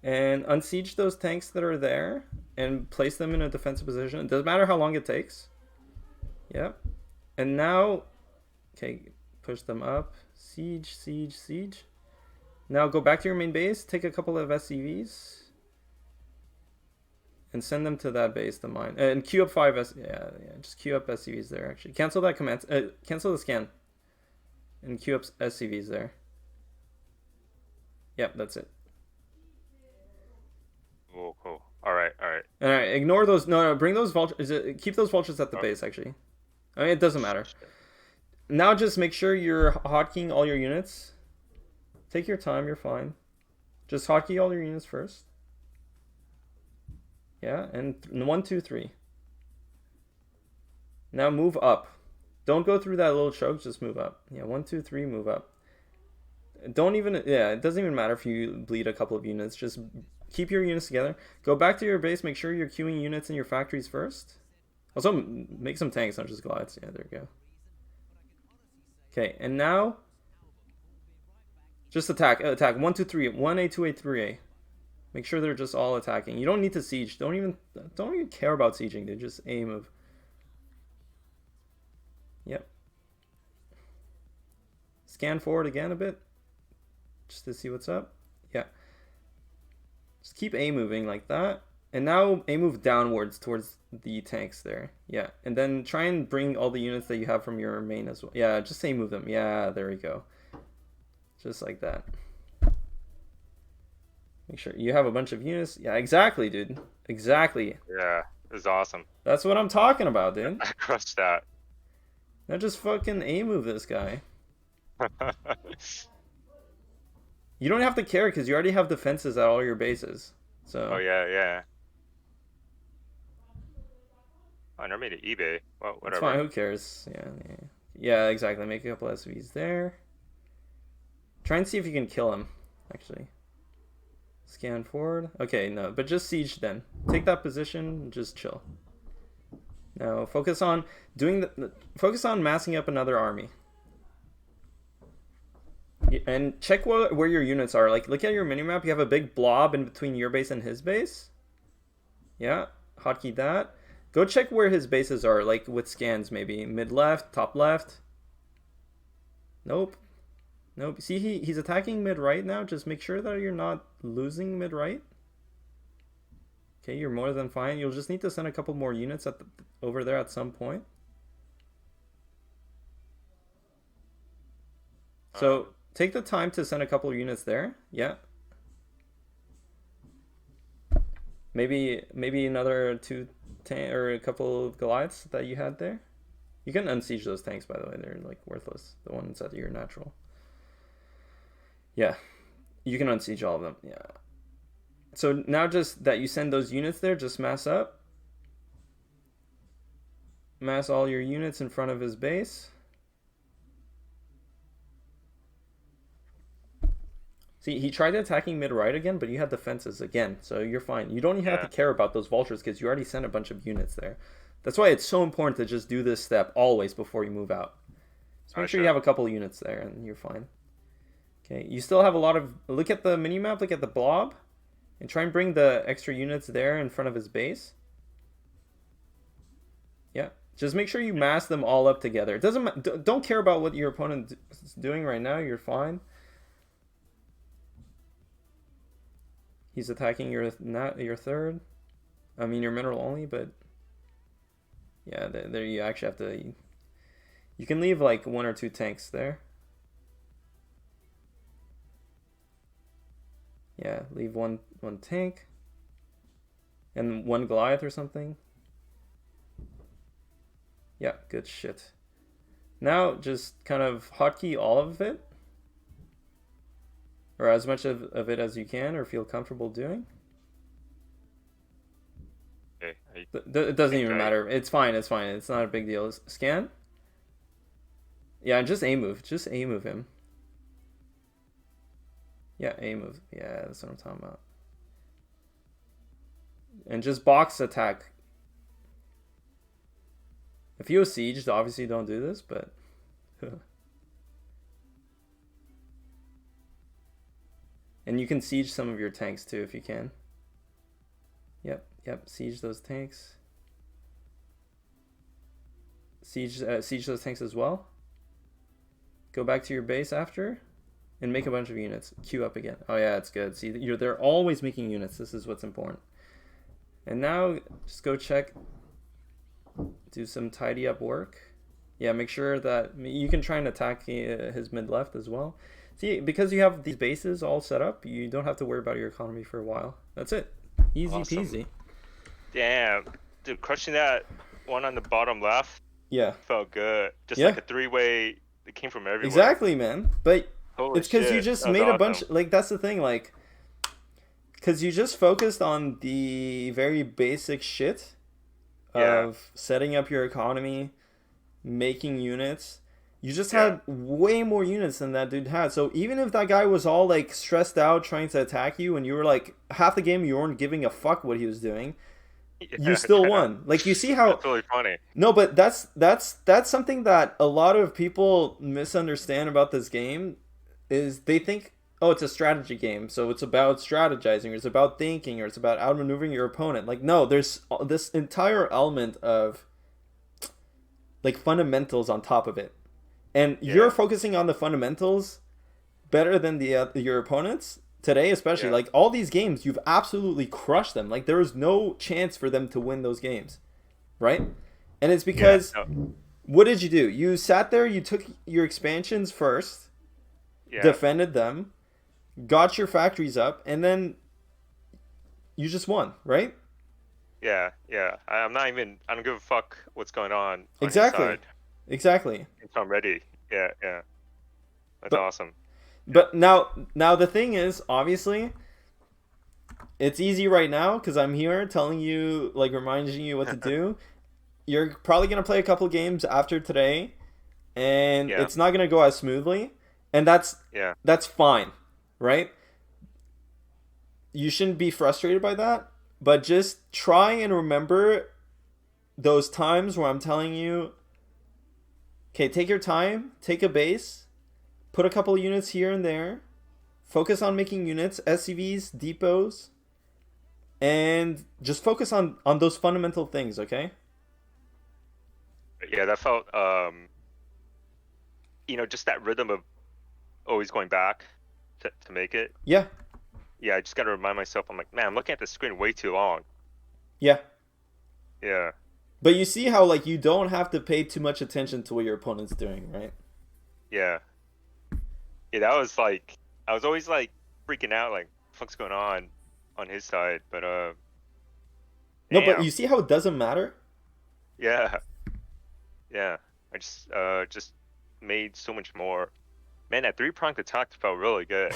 And unsiege those tanks that are there and place them in a defensive position. It doesn't matter how long it takes. Yep. And now, okay, push them up. Siege, siege, siege. Now go back to your main base. Take a couple of SCVs. And send them to that base to mine. And queue up 5 yeah, just queue up SCVs there, actually. Cancel that command. Cancel the scan. And queue up SCVs there. Yep, that's it. Oh, cool. Alright. Alright, ignore those. No, bring those vultures. Keep those vultures at the base, actually. I mean, it doesn't matter. Now just make sure you're hotkeying all your units. Take your time, you're fine. Just hotkey all your units first. Yeah, and 1, 2, 3. Now move up. Don't go through that little choke, just move up. Yeah, 1, 2, 3, move up. Don't even, yeah, it doesn't even matter if you bleed a couple of units. Just keep your units together. Go back to your base, make sure you're queuing units in your factories first. Also, make some tanks, not just glides. Yeah, there you go. Okay, and now, just attack. 1, 2, 3. 1A, 2A, 3A. Make sure they're just all attacking. You don't need to siege. Don't even care about sieging, dude. Just aim of. Yep. Scan forward again a bit. Just to see what's up. Yeah. Just keep A moving like that. And now A move downwards towards the tanks there. Yeah. And then try and bring all the units that you have from your main as well. Yeah, just A move them. Yeah, there we go. Just like that. Make sure you have a bunch of units. Yeah, exactly, dude. Exactly. Yeah, it's awesome. That's what I'm talking about, dude. I crushed that. Now just fucking A-move this guy. You don't have to care because you already have defenses at all your bases. So. Oh, yeah. I never made it eBay. Well, whatever. It's fine, who cares? Yeah, exactly. Make a couple SVs there. Try and see if you can kill him, actually. Scan forward. Okay, no, but just siege then. Take that position, just chill. Now focus on massing up another army. And check where your units are. Like, look at your minimap. You have a big blob in between your base and his base. Yeah, hotkey that. Go check where his bases are, like with scans maybe. Mid left, top left. Nope. See, he's attacking mid-right now. Just make sure that you're not losing mid-right. Okay, you're more than fine. You'll just need to send a couple more units over there at some point. So take the time to send a couple of units there. Yeah. Maybe another 2 or a couple of Goliaths that you had there. You can unsiege those tanks, by the way. They're like worthless. The ones at your natural. Yeah, you can unsiege all of them. Yeah. So now just that you send those units there, just mass up. Mass all your units in front of his base. See, he tried attacking mid-right again, but you had defenses again, so you're fine. You don't even have to care about those vultures because you already sent a bunch of units there. That's why it's so important to just do this step always before you move out. Just make sure you have a couple units there and you're fine. Okay, you still have a lot of... Look at the minimap, look at the blob. And try and bring the extra units there in front of his base. Yeah, just make sure you mass them all up together. It doesn't... Don't care about what your opponent is doing right now. You're fine. He's attacking your third. I mean, your mineral only, but... Yeah, there you actually have to... You can leave like 1 or 2 tanks there. Yeah, leave one tank. And 1 Goliath or something. Yeah, good shit. Now, just kind of hotkey all of it. Or as much of it as you can or feel comfortable doing. Okay, it doesn't even matter. It's fine, it's fine. It's not a big deal. Scan. Yeah, and just A-move. Just A-move him. Yeah, A-move. Yeah, that's what I'm talking about. And just box attack. If you have sieged, obviously don't do this, but... And you can siege some of your tanks too if you can. Yep, siege those tanks. Siege those tanks as well. Go back to your base after. And make a bunch of units. Queue up again. Oh yeah, it's good. See, they're always making units. This is what's important. And now, just go check. Do some tidy up work. Yeah, make sure that you can try and attack his mid left as well. See, because you have these bases all set up, you don't have to worry about your economy for a while. That's it. Easy peasy. Damn. Dude, crushing that one on the bottom left. Yeah. Felt good. Just like a 3-way. It came from everywhere. Exactly, man. But holy it's because shit, you just made a bunch... Like, that's the thing, like... Because you just focused on the very basic shit of setting up your economy, making units. You just had way more units than that dude had. So even if that guy was all like stressed out trying to attack you and you were like half the game you weren't giving a fuck what he was doing, you still won. Like you see how that's really funny. No, but that's something that a lot of people misunderstand about this game is they think, oh, it's a strategy game, so it's about strategizing, or it's about thinking, or it's about outmaneuvering your opponent. Like, no, there's this entire element of like fundamentals on top of it. And you're focusing on the fundamentals better than your opponents today, especially. Like, all these games, you've absolutely crushed them. Like, there is no chance for them to win those games, right? And it's because, what did you do? You sat there, you took your expansions first, defended them, got your factories up, and then you just won, right? Yeah. I don't give a fuck what's going on Exactly. His side. Exactly. I'm ready. Yeah. That's awesome. But now the thing is, obviously, it's easy right now because I'm here telling you, like, reminding you what to do. You're probably going to play a couple games after today, and it's not going to go as smoothly, and that's fine, right? You shouldn't be frustrated by that, but just try and remember those times where I'm telling you, okay, take your time, take a base, put a couple of units here and there, focus on making units, SCVs, depots, and just focus on those fundamental things, okay? Yeah, that felt, just that rhythm of always going back to make it. Yeah. Yeah, I just got to remind myself, I'm like, man, I'm looking at the screen way too long. Yeah. Yeah. But you see how, like, you don't have to pay too much attention to what your opponent's doing, right? Yeah. Yeah, that was like, I was always like freaking out, like, what's going on his side, but no, but you see how it doesn't matter? Yeah. I just made so much more. Man, that 3-pronged attack felt really good.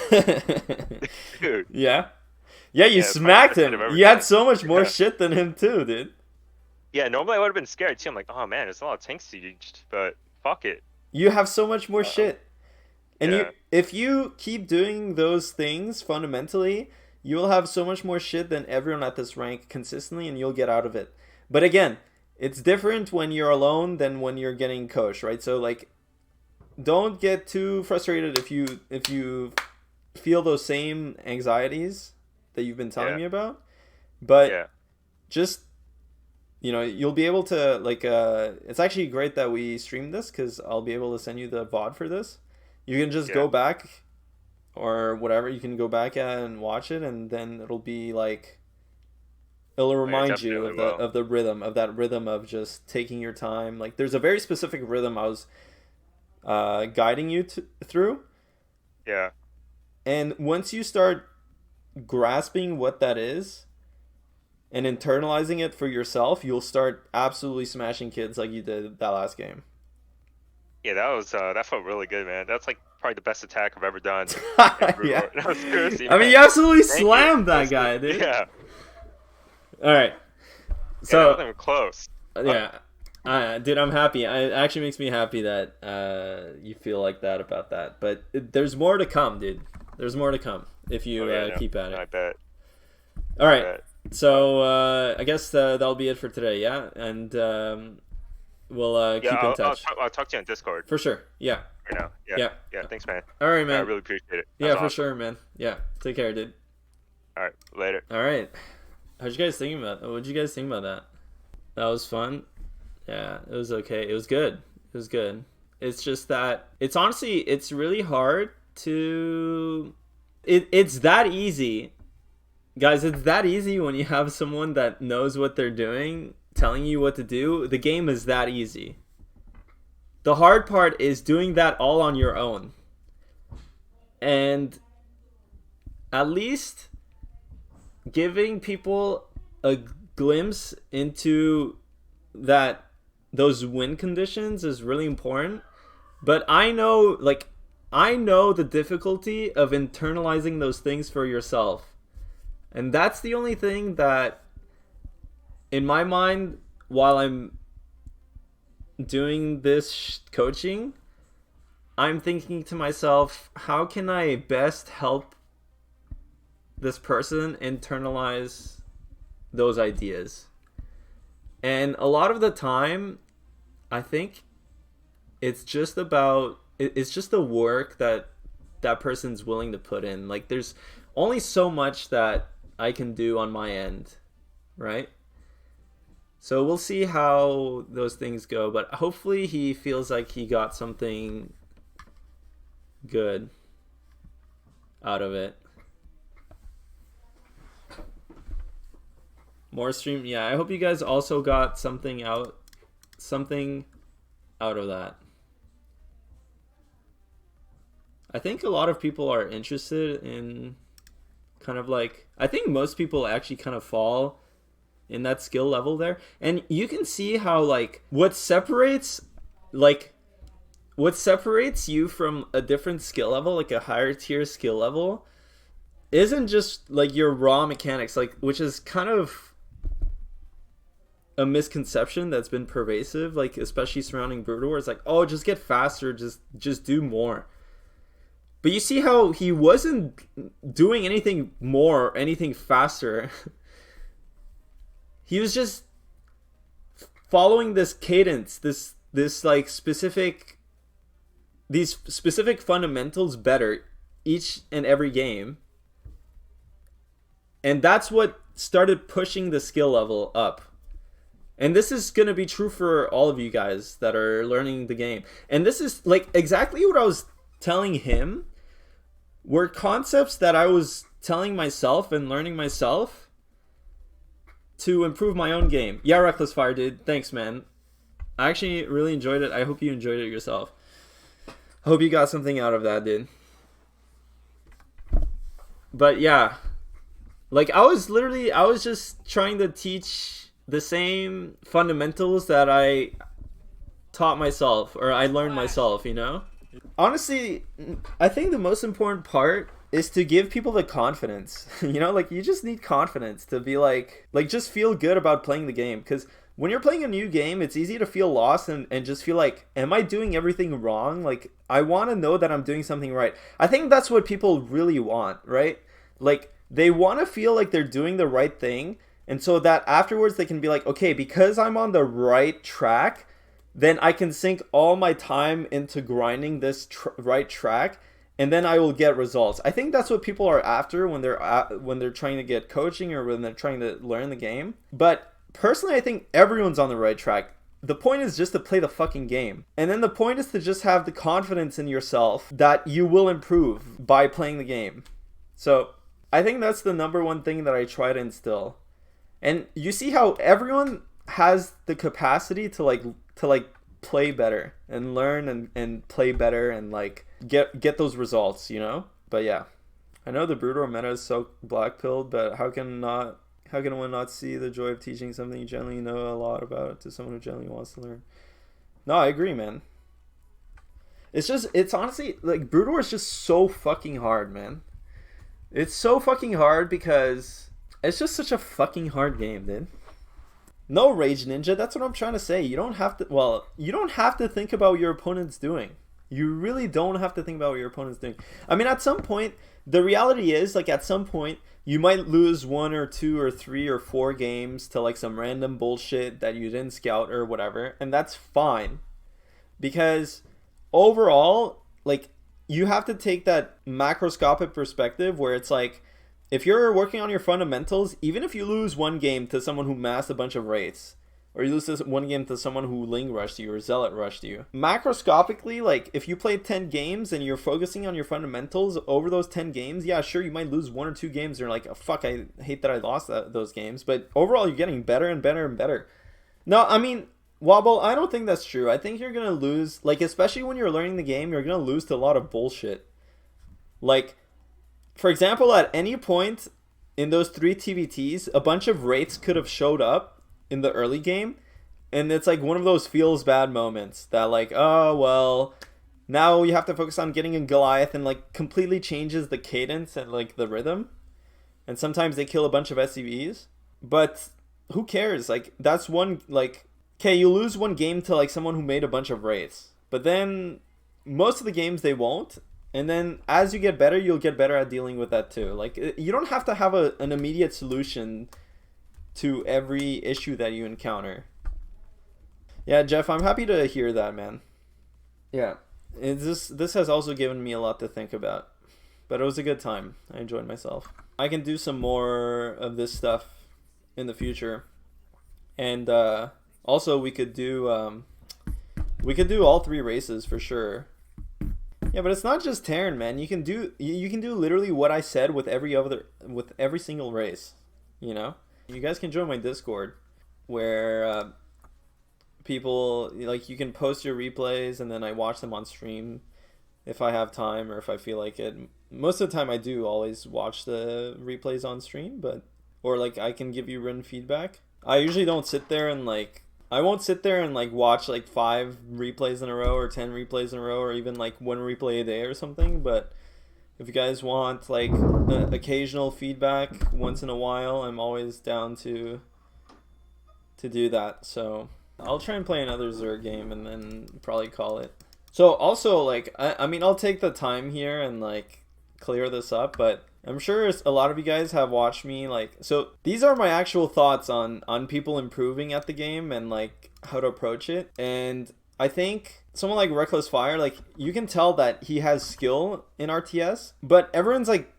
Dude. Yeah, you smacked him. You had so much more shit than him too, dude. Yeah, normally I would have been scared too. I'm like, oh man, there's a lot of tanks sieged, but fuck it. You have so much more shit. And if you keep doing those things fundamentally, you'll have so much more shit than everyone at this rank consistently, and you'll get out of it. But again, it's different when you're alone than when you're getting coached, right? So, like, don't get too frustrated if you feel those same anxieties that you've been telling me about, but just, you know, you'll be able to, like, it's actually great that we streamed this, because I'll be able to send you the VOD for this. You can just go back, or whatever, you can go back and watch it, and then it'll be like, it'll remind you of the rhythm, of that rhythm of just taking your time. Like, there's a very specific rhythm I was guiding you through. Yeah. And once you start grasping what that is and internalizing it for yourself, you'll start absolutely smashing kids like you did that last game. Yeah, that felt really good, man. That's like probably the best attack I've ever done. Yeah. No, seriously, I mean, you absolutely slammed that guy, dude. Yeah. All right. So that wasn't even close. Yeah. Dude, I'm happy. It actually makes me happy that you feel like that about that. But there's more to come, dude. There's more to come if you keep at it. I bet. All right. So I guess that'll be it for today, yeah? And we'll keep in touch. I'll talk to you on Discord. For sure. Yeah. Right now. Yeah. Thanks, man. All right, man. I really appreciate it. Yeah, for sure, man. Yeah. Take care, dude. All right. Later. All right. What'd you guys think about that? That was fun. Yeah, it was okay. It was good. It's just that it's really hard to. It's that easy, guys. It's that easy when you have someone that knows what they're doing, telling you what to do. The game is that easy. The hard part is doing that all on your own. And at least giving people a glimpse into those win conditions is really important. But I know the difficulty of internalizing those things for yourself. And that's the only thing that, in my mind, while I'm doing this coaching, I'm thinking to myself, how can I best help this person internalize those ideas? And a lot of the time, I think it's just the work that person's willing to put in. Like, there's only so much that I can do on my end, right? So we'll see how those things go, but hopefully he feels like he got something good out of it. More stream. Yeah, I hope you guys also got something out of that. I think a lot of people are interested in kind of like, I think most people actually kind of fall in that skill level there. And you can see how, like, what separates you from a different skill level, like a higher tier skill level, isn't just like your raw mechanics, like, which is kind of a misconception that's been pervasive, like, especially surrounding Brutal War. It's like, oh, just get faster, just do more. But you see how he wasn't doing anything more, anything faster. He was just following this cadence, this like these specific fundamentals better each and every game. And that's what started pushing the skill level up. And this is going to be true for all of you guys that are learning the game. And this is like exactly what I was telling him were concepts that I was telling myself and learning myself to improve my own game. Yeah, Reckless Fire, dude. Thanks, man. I actually really enjoyed it. I hope you enjoyed it yourself. I hope you got something out of that, dude. But yeah, like I was just trying to teach the same fundamentals that I taught myself, or I learned myself, you know? Honestly, I think the most important part is to give people the confidence. You know, like, you just need confidence to be like just feel good about playing the game. Because when you're playing a new game, it's easy to feel lost and just feel like, am I doing everything wrong? Like, I want to know that I'm doing something right. I think that's what people really want, right? Like, they want to feel like they're doing the right thing. And so that afterwards they can be like, okay, because I'm on the right track, then I can sink all my time into grinding this right track, and then I will get results. I think that's what people are after when they're trying to get coaching or when they're trying to learn the game. But personally, I think everyone's on the right track. The point is just to play the fucking game. And then the point is to just have the confidence in yourself that you will improve by playing the game. So I think that's the number one thing that I try to instill. And you see how everyone has the capacity to like play better and learn and play better and like get those results, you know? But yeah. I know the Brutal meta is so black-pilled, but how can one not see the joy of teaching something you generally know a lot about to someone who generally wants to learn? No, I agree, man. It's honestly, like, Brutal is just so fucking hard, man. It's so fucking hard because it's just such a fucking hard game, dude. No Rage Ninja, that's what I'm trying to say. You don't have to think about what your opponent's doing. You really don't have to think about what your opponent's doing. I mean, at some point, the reality is, like, at some point, you might lose 1 or 2 or 3 or 4 games to, like, some random bullshit that you didn't scout or whatever, and that's fine. Because overall, like, you have to take that macroscopic perspective where it's like, if you're working on your fundamentals, even if you lose 1 game to someone who massed a bunch of wraiths, or you lose this 1 game to someone who Ling rushed you or Zealot rushed you, macroscopically, like, if you played 10 games and you're focusing on your fundamentals over those 10 games, yeah, sure, you might lose 1 or 2 games and you're like, oh, fuck, I hate that I lost those games, but overall, you're getting better and better and better. No, I mean, Wobble, I don't think that's true. I think you're gonna lose, like, especially when you're learning the game, you're gonna lose to a lot of bullshit. Like, for example, at any point in those 3 TVTs, a bunch of wraiths could have showed up in the early game, and it's like one of those feels bad moments that, like, oh well, now you have to focus on getting a Goliath, and like completely changes the cadence and like the rhythm, and sometimes they kill a bunch of SCVs, but who cares? Like, that's one, like, okay, you lose 1 game to like someone who made a bunch of wraiths, but then most of the games they won't, and then as you get better, you'll get better at dealing with that too. Like, you don't have to have an immediate solution to every issue that you encounter. Yeah, Jeff, I'm happy to hear that, man. Yeah, this has also given me a lot to think about, but it was a good time. I enjoyed myself. I can do some more of this stuff in the future, and also we could do all 3 races for sure. Yeah, but it's not just Terran, man. You can do literally what I said with every single race, you know? You guys can join my Discord where people, like, you can post your replays and then I watch them on stream if I have time or if I feel like it. Most of the time I do always watch the replays on stream, or like I can give you written feedback. I usually don't sit there and like, I won't sit there and like watch like 5 replays in a row or 10 replays in a row or even like 1 replay a day or something, but if you guys want like occasional feedback once in a while, I'm always down to do that. So I'll try and play another Zerg game and then probably call it. So also, like, I mean, I'll take the time here and like clear this up, but I'm sure a lot of you guys have watched me, like, so these are my actual thoughts on people improving at the game and like how to approach it. And I think someone like Reckless Fire, like, you can tell that he has skill in RTS, but everyone's like,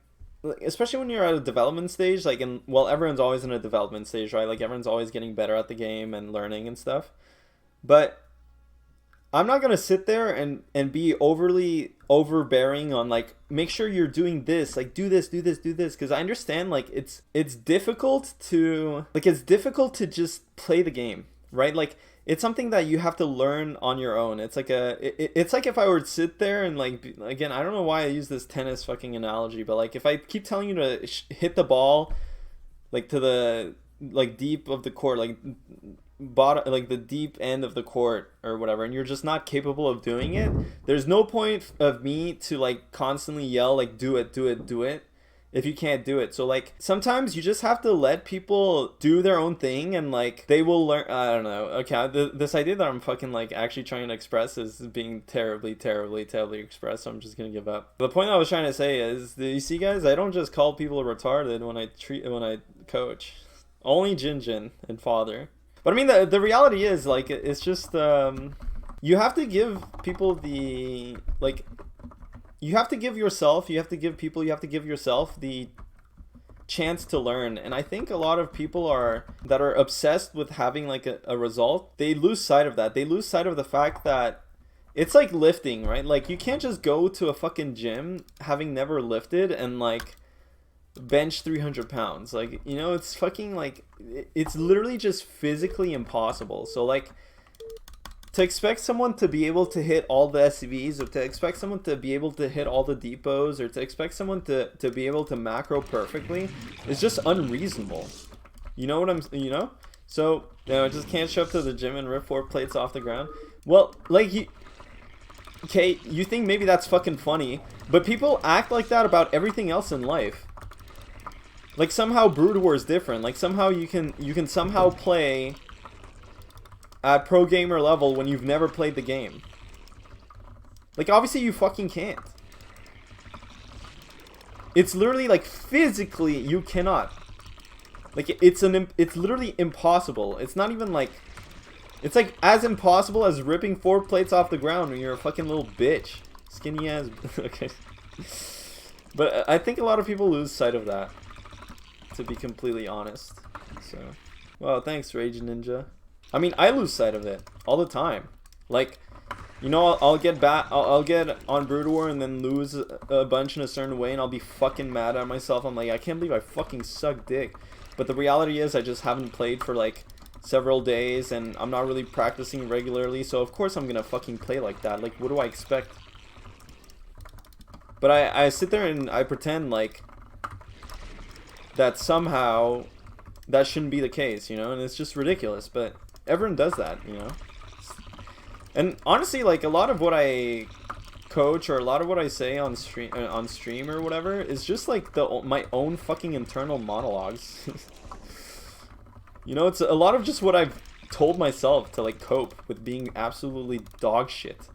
especially when you're at a development stage, like, everyone's always in a development stage, right? Like, everyone's always getting better at the game and learning and stuff. But I'm not going to sit there and be overbearing on, like, make sure you're doing this, like, do this, because I understand, like, it's difficult to just play the game, right? Like, it's something that you have to learn on your own. It's like it's like if I were to sit there and like, again, I don't know why I use this tennis fucking analogy, but like if I keep telling you to hit the ball like to the like deep of the court, like bottom, like the deep end of the court or whatever, and you're just not capable of doing it, there's no point of me to like constantly yell like do it if you can't do it. So like sometimes you just have to let people do their own thing and like they will learn. I don't know. Okay, this idea that I'm fucking like actually trying to express is being terribly expressed, so I'm just gonna give up. The point I was trying to say is, do you see, guys, I don't just call people retarded when I coach. Only Jin and Father. But I mean, the reality is, like, it's just You have to give people the, like, you have to give yourself, you have to give people, you have to give yourself the chance to learn. And I think a lot of people that are obsessed with having like a result, they lose sight of that. They lose sight of the fact that it's like lifting, right? Like, you can't just go to a fucking gym having never lifted and like bench 300 pounds. Like, you know, it's fucking like, it's literally just physically impossible. So like, to expect someone to be able to hit all the SCVs, or to expect someone to be able to hit all the depots, or to expect someone to be able to macro perfectly is just unreasonable. You know what you know? So, you know, I just can't show up to the gym and rip 4 plates off the ground. Well, like, okay, you think maybe that's fucking funny, but people act like that about everything else in life. Like, somehow Brood War is different. Like, somehow you can somehow play at pro gamer level when you've never played the game. Like, obviously you fucking can't. It's literally like, physically you cannot. Like, it's literally impossible. It's not even like, it's like as impossible as ripping 4 plates off the ground when you're a fucking little bitch. Skinny ass. Okay. But I think a lot of people lose sight of that, to be completely honest. So, well, thanks, Rage Ninja. I mean, I lose sight of it all the time. Like, you know, I'll get on Brood War and then lose a bunch in a certain way, and I'll be fucking mad at myself. I'm like, I can't believe I fucking suck dick. But the reality is, I just haven't played for like several days, and I'm not really practicing regularly, so of course I'm gonna fucking play like that. Like, what do I expect? But I sit there and I pretend like that somehow that shouldn't be the case, you know, and it's just ridiculous. But everyone does that, you know. And honestly, like, a lot of what I coach, or a lot of what I say on stream or whatever, is just like my own fucking internal monologues. You know, it's a lot of just what I've told myself to like cope with being absolutely dog shit.